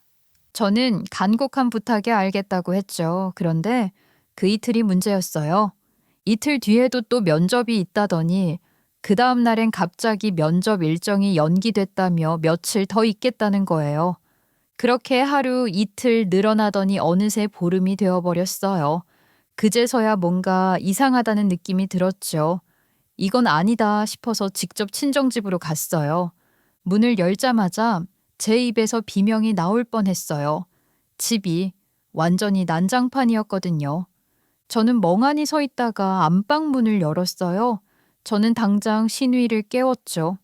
저는 간곡한 부탁에 알겠다고 했죠. 그런데 그 이틀이 문제였어요. 이틀 뒤에도 또 면접이 있다더니 그 다음 날엔 갑자기 면접 일정이 연기됐다며 며칠 더 있겠다는 거예요. 그렇게 하루 이틀 늘어나더니 어느새 보름이 되어버렸어요. 그제서야 뭔가 이상하다는 느낌이 들었죠. 이건 아니다 싶어서 직접 친정집으로 갔어요. 문을 열자마자 제 입에서 비명이 나올 뻔했어요. 집이 완전히 난장판이었거든요. 저는 멍하니 서 있다가 안방문을 열었어요. 저는 당장 시누이를 깨웠죠.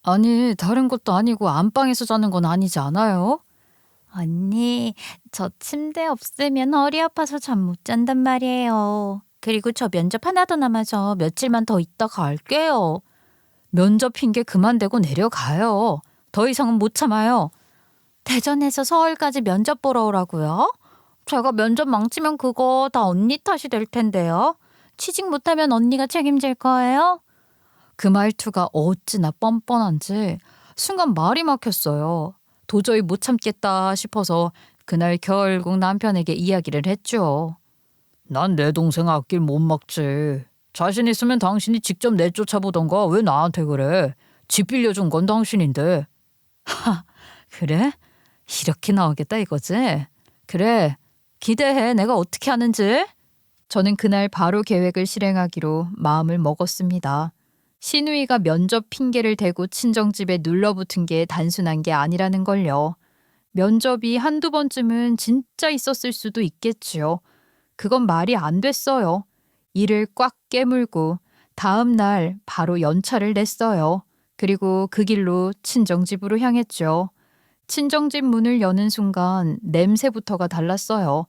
아니, 다른 것도 아니고 안방에서 자는 건 아니지 않아요? 언니, 저 침대 없으면 허리 아파서 잠 못 잔단 말이에요. 그리고 저 면접 하나 더 남아서 며칠만 더 있다 갈게요. 면접 핑계 그만대고 내려가요. 더 이상은 못 참아요. 대전에서 서울까지 면접 보러 오라고요? 제가 면접 망치면 그거 다 언니 탓이 될 텐데요. 취직 못하면 언니가 책임질 거예요? 그 말투가 어찌나 뻔뻔한지 순간 말이 막혔어요. 도저히 못 참겠다 싶어서 그날 결국 남편에게 이야기를 했죠. 난 내 동생 앞길 못 막지. 자신 있으면 당신이 직접 내쫓아보던가 왜 나한테 그래. 집 빌려준 건 당신인데. 하, 그래? 이렇게 나오겠다 이거지? 그래, 기대해. 내가 어떻게 하는지. 저는 그날 바로 계획을 실행하기로 마음을 먹었습니다. 시누이가 면접 핑계를 대고 친정집에 눌러붙은 게 단순한 게 아니라는 걸요. 면접이 한두 번쯤은 진짜 있었을 수도 있겠지요. 그건 말이 안 됐어요. 이를 꽉 깨물고 다음 날 바로 연차를 냈어요. 그리고 그 길로 친정집으로 향했죠. 친정집 문을 여는 순간 냄새부터가 달랐어요.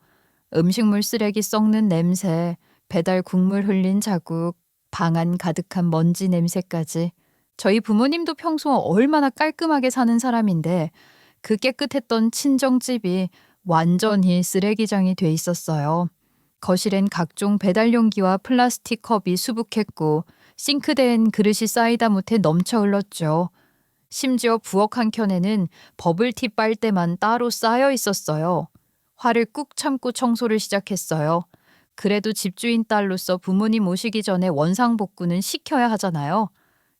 음식물 쓰레기 썩는 냄새, 배달 국물 흘린 자국, 방 안 가득한 먼지 냄새까지. 저희 부모님도 평소 얼마나 깔끔하게 사는 사람인데 그 깨끗했던 친정집이 완전히 쓰레기장이 돼 있었어요. 거실엔 각종 배달 용기와 플라스틱 컵이 수북했고 싱크대엔 그릇이 쌓이다 못해 넘쳐 흘렀죠. 심지어 부엌 한켠에는 버블티 빨대만 따로 쌓여 있었어요. 화를 꾹 참고 청소를 시작했어요. 그래도 집주인 딸로서 부모님 오시기 전에 원상복구는 시켜야 하잖아요.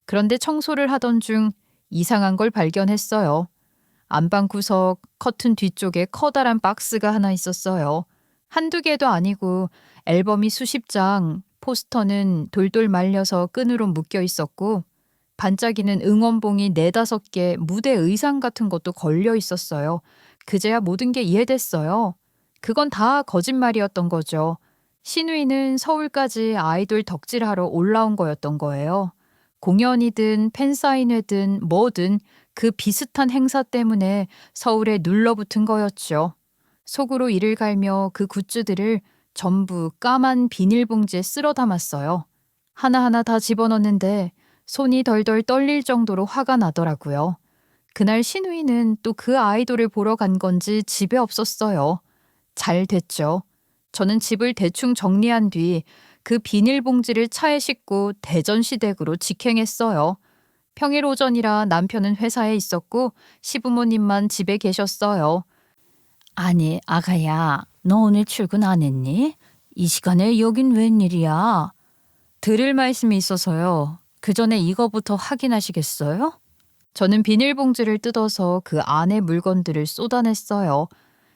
그런데 청소를 하던 중 이상한 걸 발견했어요. 안방 구석 커튼 뒤쪽에 커다란 박스가 하나 있었어요. 한두 개도 아니고 앨범이 수십 장, 포스터는 돌돌 말려서 끈으로 묶여 있었고 반짝이는 응원봉이 4-5개, 무대 의상 같은 것도 걸려 있었어요. 그제야 모든 게 이해됐어요. 그건 다 거짓말이었던 거죠. 시누이는 서울까지 아이돌 덕질하러 올라온 거였던 거예요. 공연이든 팬사인회든 뭐든 그 비슷한 행사 때문에 서울에 눌러붙은 거였죠. 속으로 이를 갈며 그 굿즈들을 전부 까만 비닐봉지에 쓸어 담았어요. 하나하나 다 집어넣는데 손이 덜덜 떨릴 정도로 화가 나더라고요. 그날 신우이는 또 그 아이돌을 보러 간 건지 집에 없었어요. 잘 됐죠. 저는 집을 대충 정리한 뒤 그 비닐봉지를 차에 싣고 대전시댁으로 직행했어요. 평일 오전이라 남편은 회사에 있었고 시부모님만 집에 계셨어요. 아니, 아가야, 너 오늘 출근 안 했니? 이 시간에 여긴 웬일이야? 드릴 말씀이 있어서요. 그 전에 이거부터 확인하시겠어요? 저는 비닐봉지를 뜯어서 그 안에 물건들을 쏟아냈어요.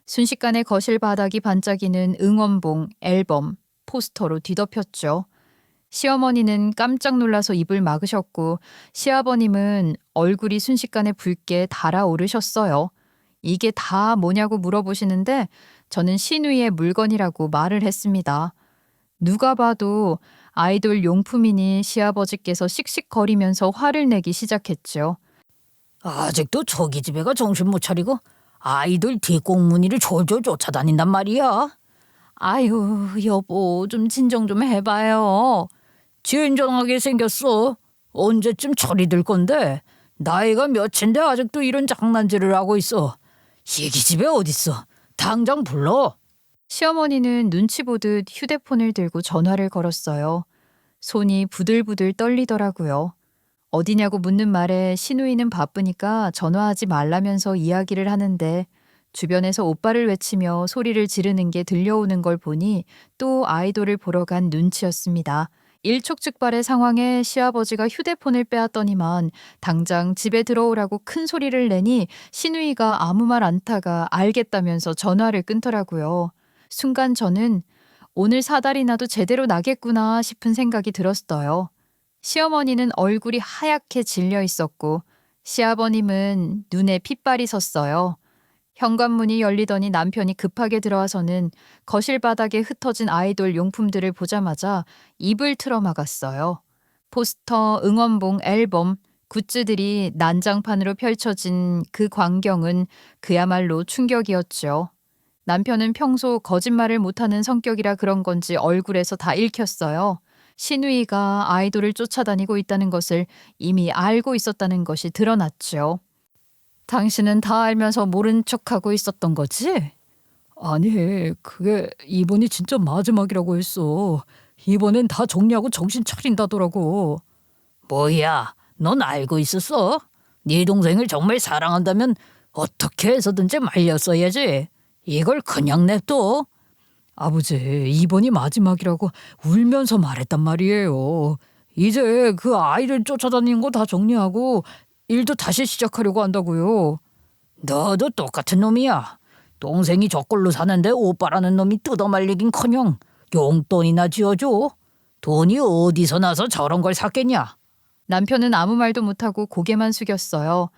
순식간에 거실 바닥이 반짝이는 응원봉, 앨범, 포스터로 뒤덮였죠. 시어머니는 깜짝 놀라서 입을 막으셨고 시아버님은 얼굴이 순식간에 붉게 달아오르셨어요. 이게 다 뭐냐고 물어보시는데 저는 신우이의 물건이라고 말을 했습니다. 누가 봐도 아이돌 용품이니 시아버지께서 씩씩거리면서 화를 내기 시작했죠. 아직도 저기 집애가 정신 못 차리고 아이돌 뒷공무니를 졸졸 쫓아다닌단 말이야. 아유, 여보, 좀 진정 좀 해봐요. 진정하게 생겼어. 언제쯤 철이 들 건데 나이가 몇인데 아직도 이런 장난질을 하고 있어. 이기 집에 어딨어. 당장 불러. 시어머니는 눈치 보듯 휴대폰을 들고 전화를 걸었어요. 손이 부들부들 떨리더라고요. 어디냐고 묻는 말에 신우이는 바쁘니까 전화하지 말라면서 이야기를 하는데 주변에서 오빠를 외치며 소리를 지르는 게 들려오는 걸 보니 또 아이돌을 보러 간 눈치였습니다. 일촉즉발의 상황에 시아버지가 휴대폰을 빼앗더니만 당장 집에 들어오라고 큰 소리를 내니 신우이가 아무 말 않다가 알겠다면서 전화를 끊더라고요. 순간 저는 오늘 사달이 나도 제대로 나겠구나 싶은 생각이 들었어요. 시어머니는 얼굴이 하얗게 질려 있었고 시아버님은 눈에 핏발이 섰어요. 현관문이 열리더니 남편이 급하게 들어와서는 거실 바닥에 흩어진 아이돌 용품들을 보자마자 입을 틀어막았어요. 포스터, 응원봉, 앨범, 굿즈들이 난장판으로 펼쳐진 그 광경은 그야말로 충격이었죠. 남편은 평소 거짓말을 못하는 성격이라 그런 건지 얼굴에서 다 읽혔어요. 신우이가 아이돌을 쫓아다니고 있다는 것을 이미 알고 있었다는 것이 드러났죠. 당신은 다 알면서 모른 척하고 있었던 거지? 아니, 그게 이번이 진짜 마지막이라고 했어. 이번엔 다 정리하고 정신 차린다더라고. 뭐야, 넌 알고 있었어? 네 동생을 정말 사랑한다면 어떻게 해서든지 말렸어야지. 이걸 그냥 냅둬. 아버지, 이번이 마지막이라고 울면서 말했단 말이에요. 이제 그 아이를 쫓아다니는 거 다 정리하고 일도 다시 시작하려고 한다고요. 너도 똑같은 놈이야. 동생이 저꼴로 사는데 오빠라는 놈이 뜯어말리긴커녕 용돈이나 쥐어줘. 돈이 어디서 나서 저런 걸 샀겠냐. 남편은 아무 말도 못하고 고개만 숙였어요.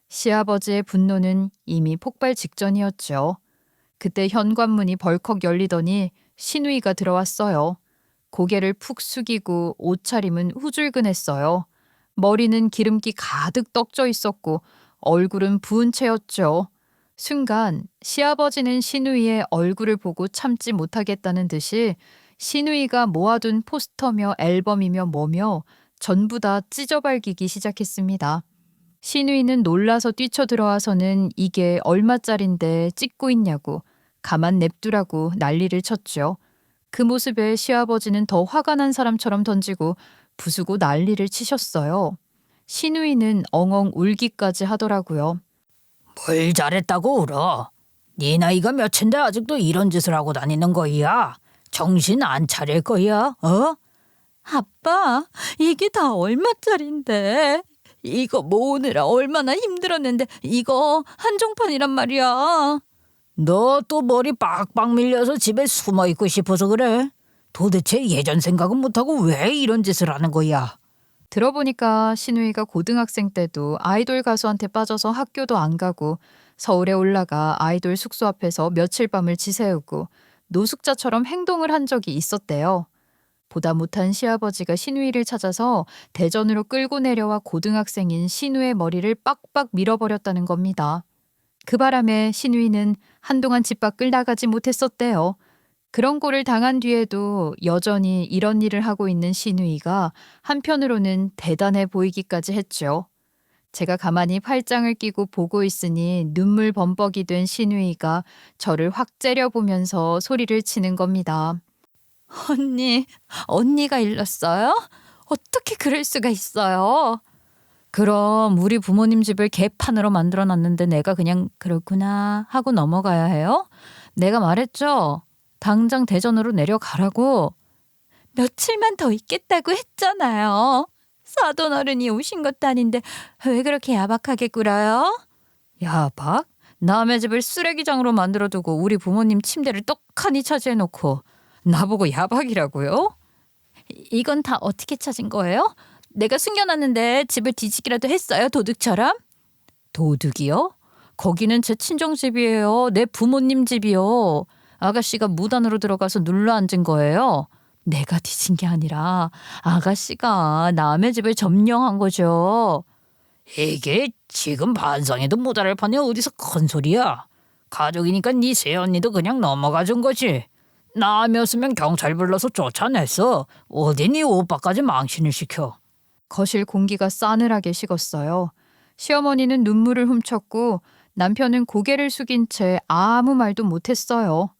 시아버지의 분노는 이미 폭발 직전이었죠. 그때 현관문이 벌컥 열리더니 신우이가 들어왔어요. 고개를 푹 숙이고 옷차림은 후줄근했어요. 머리는 기름기 가득 떡져 있었고 얼굴은 부은 채였죠. 순간 시아버지는 신우이의 얼굴을 보고 참지 못하겠다는 듯이 신우이가 모아둔 포스터며 앨범이며 뭐며 전부 다 찢어발기기 시작했습니다. 신우이는 놀라서 뛰쳐들어와서는 이게 얼마짜린데 찍고 있냐고 가만 냅두라고 난리를 쳤죠. 그 모습에 시아버지는 더 화가 난 사람처럼 던지고 부수고 난리를 치셨어요. 신우이는 엉엉 울기까지 하더라고요. 뭘 잘했다고 울어. 네 나이가 몇인데 아직도 이런 짓을 하고 다니는 거야. 정신 안 차릴 거야, 어? 아빠, 이게 다 얼마짜린데? 이거 모으느라 얼마나 힘들었는데 이거 한정판이란 말이야. 너 또 머리 빡빡 밀려서 집에 숨어 있고 싶어서 그래. 도대체 예전 생각은 못하고 왜 이런 짓을 하는 거야? 들어보니까 신우이가 고등학생 때도 아이돌 가수한테 빠져서 학교도 안 가고 서울에 올라가 아이돌 숙소 앞에서 며칠 밤을 지새우고 노숙자처럼 행동을 한 적이 있었대요. 보다 못한 시아버지가 신우이를 찾아서 대전으로 끌고 내려와 고등학생인 신우의 머리를 빡빡 밀어버렸다는 겁니다. 그 바람에 신우이는 한동안 집 밖을 나가지 못했었대요. 그런 꼴을 당한 뒤에도 여전히 이런 일을 하고 있는 신우이가 한편으로는 대단해 보이기까지 했죠. 제가 가만히 팔짱을 끼고 보고 있으니 눈물 범벅이 된 신우이가 저를 확 째려보면서 소리를 치는 겁니다. 언니가 일렀어요? 어떻게 그럴 수가 있어요? 그럼 우리 부모님 집을 개판으로 만들어 놨는데 내가 그냥 그렇구나 하고 넘어가야 해요? 내가 말했죠. 당장 대전으로 내려가라고. 며칠만 더 있겠다고 했잖아요. 사돈 어른이 오신 것도 아닌데 왜 그렇게 야박하게 굴어요? 야박? 남의 집을 쓰레기장으로 만들어두고 우리 부모님 침대를 떡하니 차지해놓고 나보고 야박이라고요? 이건 다 어떻게 찾은 거예요? 내가 숨겨놨는데 집을 뒤지기라도 했어요, 도둑처럼? 도둑이요? 거기는 제 친정집이에요. 내 부모님 집이요. 아가씨가 무단으로 들어가서 눌러앉은 거예요. 내가 뒤진 게 아니라 아가씨가 남의 집을 점령한 거죠. 이게 지금 반성해도 모자랄 판에 어디서 큰 소리야. 가족이니까 네 새언니도 그냥 넘어가 준 거지. 남이었으면 경찰 불러서 쫓아냈어. 어디 네 오빠까지 망신을 시켜. 거실 공기가 싸늘하게 식었어요. 시어머니는 눈물을 훔쳤고 남편은 고개를 숙인 채 아무 말도 못했어요.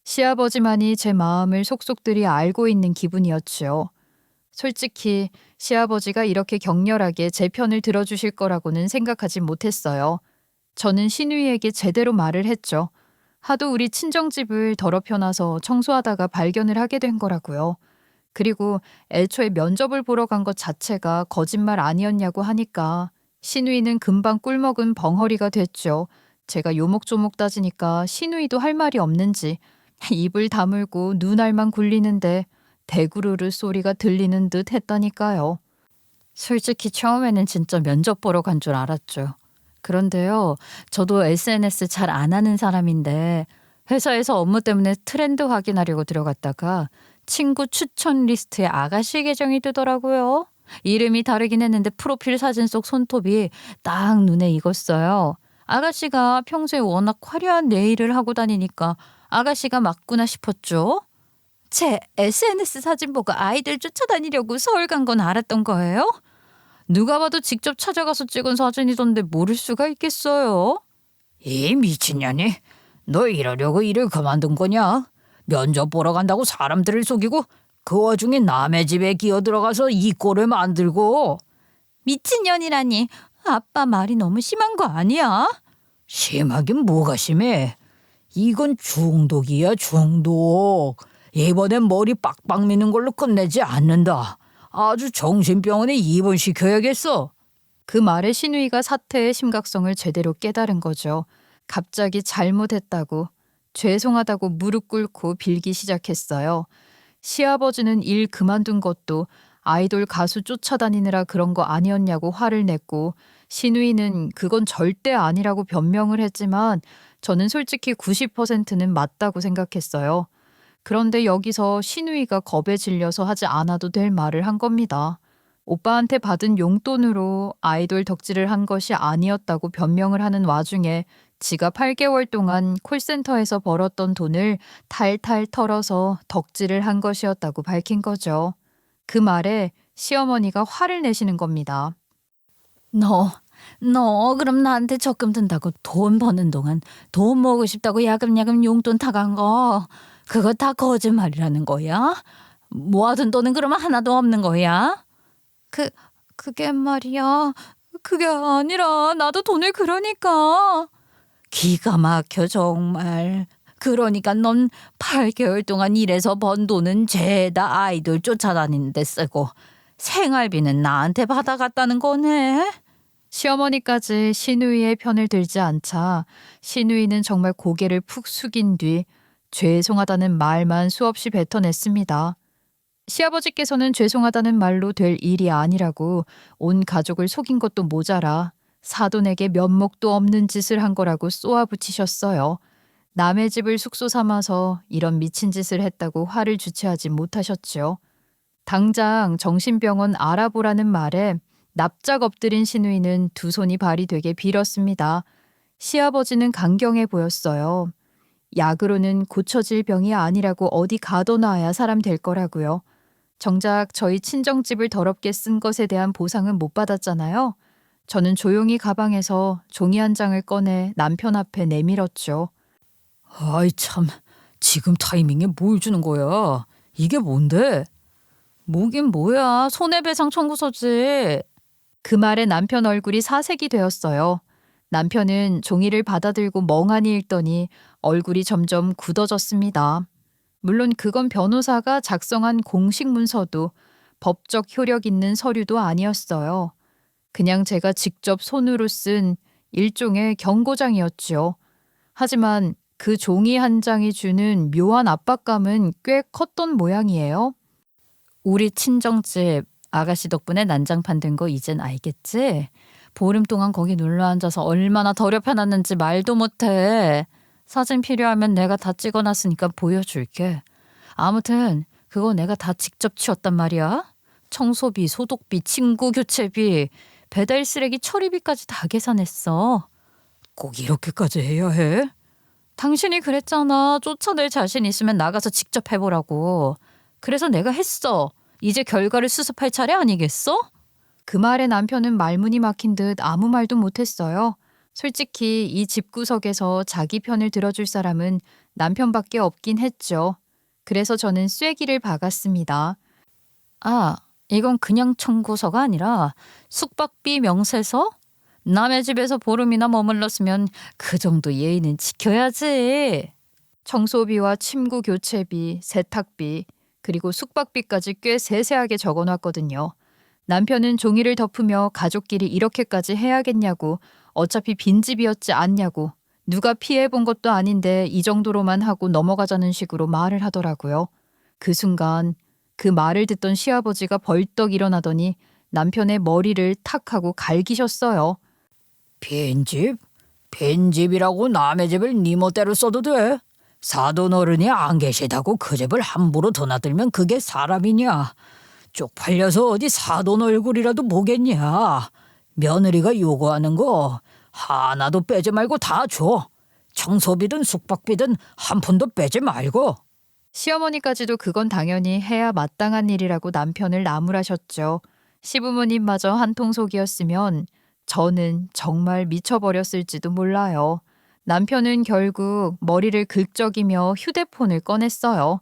시아버지만이 제 마음을 속속들이 알고 있는 기분이었지요. 솔직히 시아버지가 이렇게 격렬하게 제 편을 들어주실 거라고는 생각하지 못했어요. 저는 신우이에게 제대로 말을 했죠. 하도 우리 친정집을 더럽혀놔서 청소하다가 발견을 하게 된 거라고요. 그리고 애초에 면접을 보러 간 것 자체가 거짓말 아니었냐고 하니까 신우이는 금방 꿀먹은 벙어리가 됐죠. 제가 요목조목 따지니까 신우이도 할 말이 없는지 입을 다물고 눈알만 굴리는데 대구르르 소리가 들리는 듯 했다니까요. 솔직히 처음에는 진짜 면접 보러 간 줄 알았죠. 그런데요, 저도 SNS 잘 안 하는 사람인데 회사에서 업무 때문에 트렌드 확인하려고 들어갔다가 친구 추천 리스트에 아가씨 계정이 뜨더라고요. 이름이 다르긴 했는데 프로필 사진 속 손톱이 딱 눈에 익었어요. 아가씨가 평소에 워낙 화려한 네일을 하고 다니니까 아가씨가 맞구나 싶었죠. 제 SNS 사진 보고 아이들 쫓아다니려고 서울 간 건 알았던 거예요? 누가 봐도 직접 찾아가서 찍은 사진이던데 모를 수가 있겠어요? 이 미친년이 너 이러려고 일을 그만둔 거냐? 면접 보러 간다고 사람들을 속이고 그 와중에 남의 집에 기어들어가서 이 꼴을 만들고. 미친년이라니, 아빠 말이 너무 심한 거 아니야? 심하긴 뭐가 심해. 이건 중독이야, 중독. 이번엔 머리 빡빡 미는 걸로 끝내지 않는다. 아주 정신병원에 입원시켜야겠어. 그 말에 신우이가 사태의 심각성을 제대로 깨달은 거죠. 갑자기 잘못했다고, 죄송하다고 무릎 꿇고 빌기 시작했어요. 시아버지는 일 그만둔 것도 아이돌 가수 쫓아다니느라 그런 거 아니었냐고 화를 냈고, 신우이는 그건 절대 아니라고 변명을 했지만 저는 솔직히 90%는 맞다고 생각했어요. 그런데 여기서 신우이가 겁에 질려서 하지 않아도 될 말을 한 겁니다. 오빠한테 받은 용돈으로 아이돌 덕질을 한 것이 아니었다고 변명을 하는 와중에 지가 8개월 동안 콜센터에서 벌었던 돈을 탈탈 털어서 덕질을 한 것이었다고 밝힌 거죠. 그 말에 시어머니가 화를 내시는 겁니다. 너 그럼 나한테 적금 든다고 돈 버는 동안 돈 모으고 싶다고 야금야금 용돈 타간 거 그거 다 거짓말이라는 거야? 모아둔 돈은 그러면 하나도 없는 거야? 그게 말이야. 그게 아니라 나도 돈을 그러니까. 기가 막혀 정말. 그러니까 넌 8개월 동안 일해서 번 돈은 죄다 아이돌 쫓아다니는 데 쓰고 생활비는 나한테 받아갔다는 거네. 시어머니까지 신우이의 편을 들지 않자 신우이는 정말 고개를 푹 숙인 뒤 죄송하다는 말만 수없이 뱉어냈습니다. 시아버지께서는 죄송하다는 말로 될 일이 아니라고 온 가족을 속인 것도 모자라 사돈에게 면목도 없는 짓을 한 거라고 쏘아붙이셨어요. 남의 집을 숙소 삼아서 이런 미친 짓을 했다고 화를 주체하지 못하셨죠. 당장 정신병원 알아보라는 말에 납작 엎드린 시누이는 두 손이 발이 되게 빌었습니다. 시아버지는 강경해 보였어요. 약으로는 고쳐질 병이 아니라고 어디 가둬놔야 사람 될 거라고요. 정작 저희 친정집을 더럽게 쓴 것에 대한 보상은 못 받았잖아요. 저는 조용히 가방에서 종이 한 장을 꺼내 남편 앞에 내밀었죠. 아이 참, 지금 타이밍에 뭘 주는 거야? 이게 뭔데? 뭐긴 뭐야. 손해배상 청구서지. 그 말에 남편 얼굴이 사색이 되었어요. 남편은 종이를 받아들고 멍하니 읽더니 얼굴이 점점 굳어졌습니다. 물론 그건 변호사가 작성한 공식 문서도 법적 효력 있는 서류도 아니었어요. 그냥 제가 직접 손으로 쓴 일종의 경고장이었죠. 하지만 그 종이 한 장이 주는 묘한 압박감은 꽤 컸던 모양이에요. 우리 친정집 아가씨 덕분에 난장판 된 거 이젠 알겠지? 보름 동안 거기 눌러 앉아서 얼마나 더럽혀놨는지 말도 못해. 사진 필요하면 내가 다 찍어놨으니까 보여줄게. 아무튼 그거 내가 다 직접 치웠단 말이야. 청소비, 소독비, 친구 교체비, 배달 쓰레기 처리비까지 다 계산했어. 꼭 이렇게까지 해야 해? 당신이 그랬잖아. 쫓아낼 자신 있으면 나가서 직접 해보라고. 그래서 내가 했어. 이제 결과를 수습할 차례 아니겠어? 그 말에 남편은 말문이 막힌 듯 아무 말도 못했어요. 솔직히 이 집구석에서 자기 편을 들어줄 사람은 남편밖에 없긴 했죠. 그래서 저는 쐐기를 박았습니다. 아, 이건 그냥 청구서가 아니라 숙박비 명세서? 남의 집에서 보름이나 머물렀으면 그 정도 예의는 지켜야지. 청소비와 침구 교체비, 세탁비, 그리고 숙박비까지 꽤 세세하게 적어놨거든요. 남편은 종이를 덮으며 가족끼리 이렇게까지 해야겠냐고, 어차피 빈집이었지 않냐고, 누가 피해본 것도 아닌데 이 정도로만 하고 넘어가자는 식으로 말을 하더라고요. 그 순간 그 말을 듣던 시아버지가 벌떡 일어나더니 남편의 머리를 탁 하고 갈기셨어요. 빈집? 빈집이라고 남의 집을 네 멋대로 써도 돼? 사돈 어른이 안 계시다고 그 집을 함부로 드나들면 그게 사람이냐? 쪽팔려서 어디 사돈 얼굴이라도 보겠냐? 며느리가 요구하는 거 하나도 빼지 말고 다 줘. 청소비든 숙박비든 한 푼도 빼지 말고. 시어머니까지도 그건 당연히 해야 마땅한 일이라고 남편을 나무라셨죠. 시부모님마저 한통속이었으면 저는 정말 미쳐버렸을지도 몰라요. 남편은 결국 머리를 긁적이며 휴대폰을 꺼냈어요.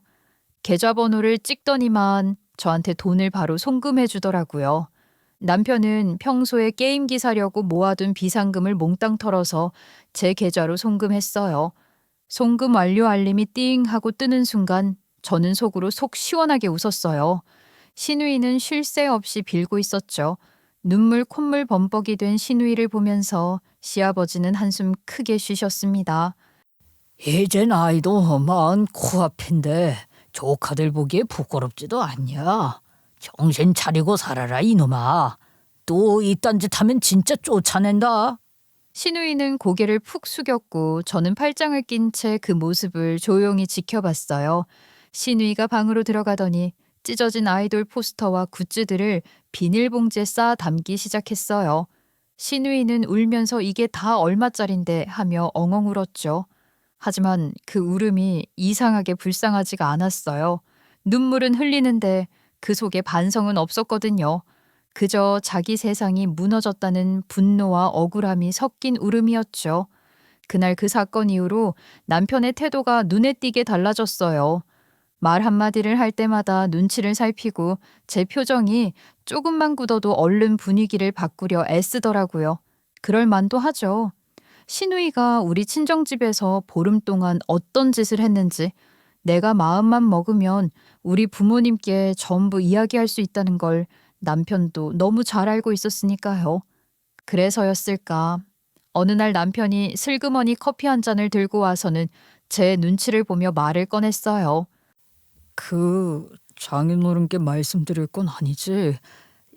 계좌번호를 찍더니만 저한테 돈을 바로 송금해 주더라고요. 남편은 평소에 게임기 사려고 모아둔 비상금을 몽땅 털어서 제 계좌로 송금했어요. 송금 완료 알림이 띵 하고 뜨는 순간 저는 속으로 속 시원하게 웃었어요. 시누이는 쉴 새 없이 빌고 있었죠. 눈물 콧물 범벅이 된 시누이를 보면서 시아버지는 한숨 크게 쉬셨습니다. 이젠 아이도 마흔 코앞인데 조카들 보기에 부끄럽지도 않냐? 정신 차리고 살아라 이놈아. 또 이딴 짓 하면 진짜 쫓아낸다. 시누이는 고개를 푹 숙였고 저는 팔짱을 낀 채 그 모습을 조용히 지켜봤어요. 시누이가 방으로 들어가더니 찢어진 아이돌 포스터와 굿즈들을 비닐봉지에 쌓아 담기 시작했어요. 시누이는 울면서 이게 다 얼마짜린데 하며 엉엉 울었죠. 하지만 그 울음이 이상하게 불쌍하지가 않았어요. 눈물은 흘리는데 그 속에 반성은 없었거든요. 그저 자기 세상이 무너졌다는 분노와 억울함이 섞인 울음이었죠. 그날 그 사건 이후로 남편의 태도가 눈에 띄게 달라졌어요. 말 한마디를 할 때마다 눈치를 살피고 제 표정이 조금만 굳어도 얼른 분위기를 바꾸려 애쓰더라고요. 그럴 만도 하죠. 시누이가 우리 친정집에서 보름 동안 어떤 짓을 했는지 내가 마음만 먹으면 우리 부모님께 전부 이야기할 수 있다는 걸 남편도 너무 잘 알고 있었으니까요. 그래서였을까. 어느 날 남편이 슬그머니 커피 한 잔을 들고 와서는 제 눈치를 보며 말을 꺼냈어요. 그 장인어른께 말씀드릴 건 아니지.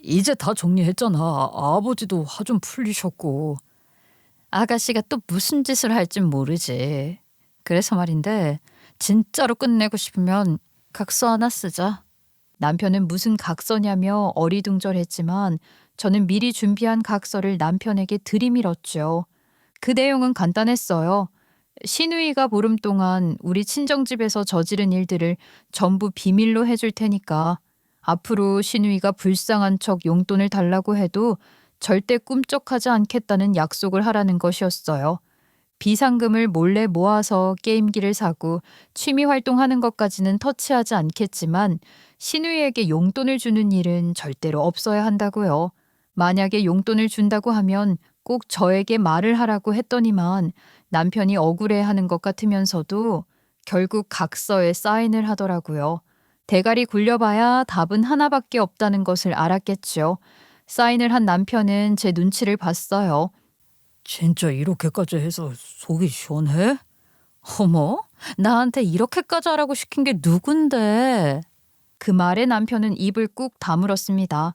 이제 다 정리했잖아. 아버지도 화 좀 풀리셨고. 아가씨가 또 무슨 짓을 할진 모르지. 그래서 말인데 진짜로 끝내고 싶으면 각서 하나 쓰자. 남편은 무슨 각서냐며 어리둥절했지만 저는 미리 준비한 각서를 남편에게 들이밀었죠. 그 내용은 간단했어요. 시누이가 보름 동안 우리 친정집에서 저지른 일들을 전부 비밀로 해줄 테니까 앞으로 시누이가 불쌍한 척 용돈을 달라고 해도 절대 꿈쩍하지 않겠다는 약속을 하라는 것이었어요. 비상금을 몰래 모아서 게임기를 사고 취미 활동하는 것까지는 터치하지 않겠지만 시누이에게 용돈을 주는 일은 절대로 없어야 한다고요. 만약에 용돈을 준다고 하면 꼭 저에게 말을 하라고 했더니만 남편이 억울해하는 것 같으면서도 결국 각서에 사인을 하더라고요. 대가리 굴려봐야 답은 하나밖에 없다는 것을 알았겠죠. 사인을 한 남편은 제 눈치를 봤어요. 진짜 이렇게까지 해서 속이 시원해? 어머, 나한테 이렇게까지 하라고 시킨 게 누군데? 그 말에 남편은 입을 꾹 다물었습니다.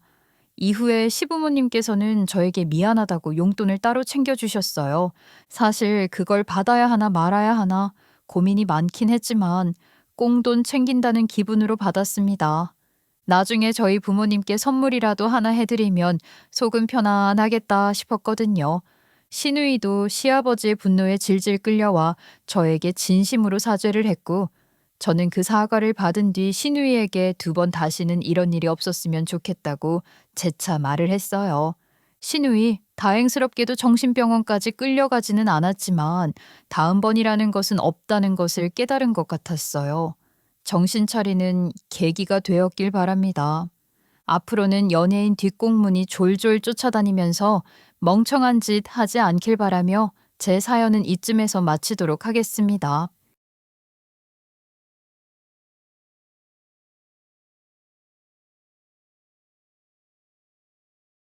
이후에 시부모님께서는 저에게 미안하다고 용돈을 따로 챙겨주셨어요. 사실 그걸 받아야 하나 말아야 하나 고민이 많긴 했지만 꽁돈 챙긴다는 기분으로 받았습니다. 나중에 저희 부모님께 선물이라도 하나 해드리면 속은 편안하겠다 싶었거든요. 시누이도 시아버지의 분노에 질질 끌려와 저에게 진심으로 사죄를 했고 저는 그 사과를 받은 뒤 시누이에게 2번 다시는 이런 일이 없었으면 좋겠다고 재차 말을 했어요. 시누이, 다행스럽게도 정신병원까지 끌려가지는 않았지만 다음번이라는 것은 없다는 것을 깨달은 것 같았어요. 정신 차리는 계기가 되었길 바랍니다. 앞으로는 연예인 뒷공문이 졸졸 쫓아다니면서 멍청한 짓 하지 않길 바라며 제 사연은 이쯤에서 마치도록 하겠습니다.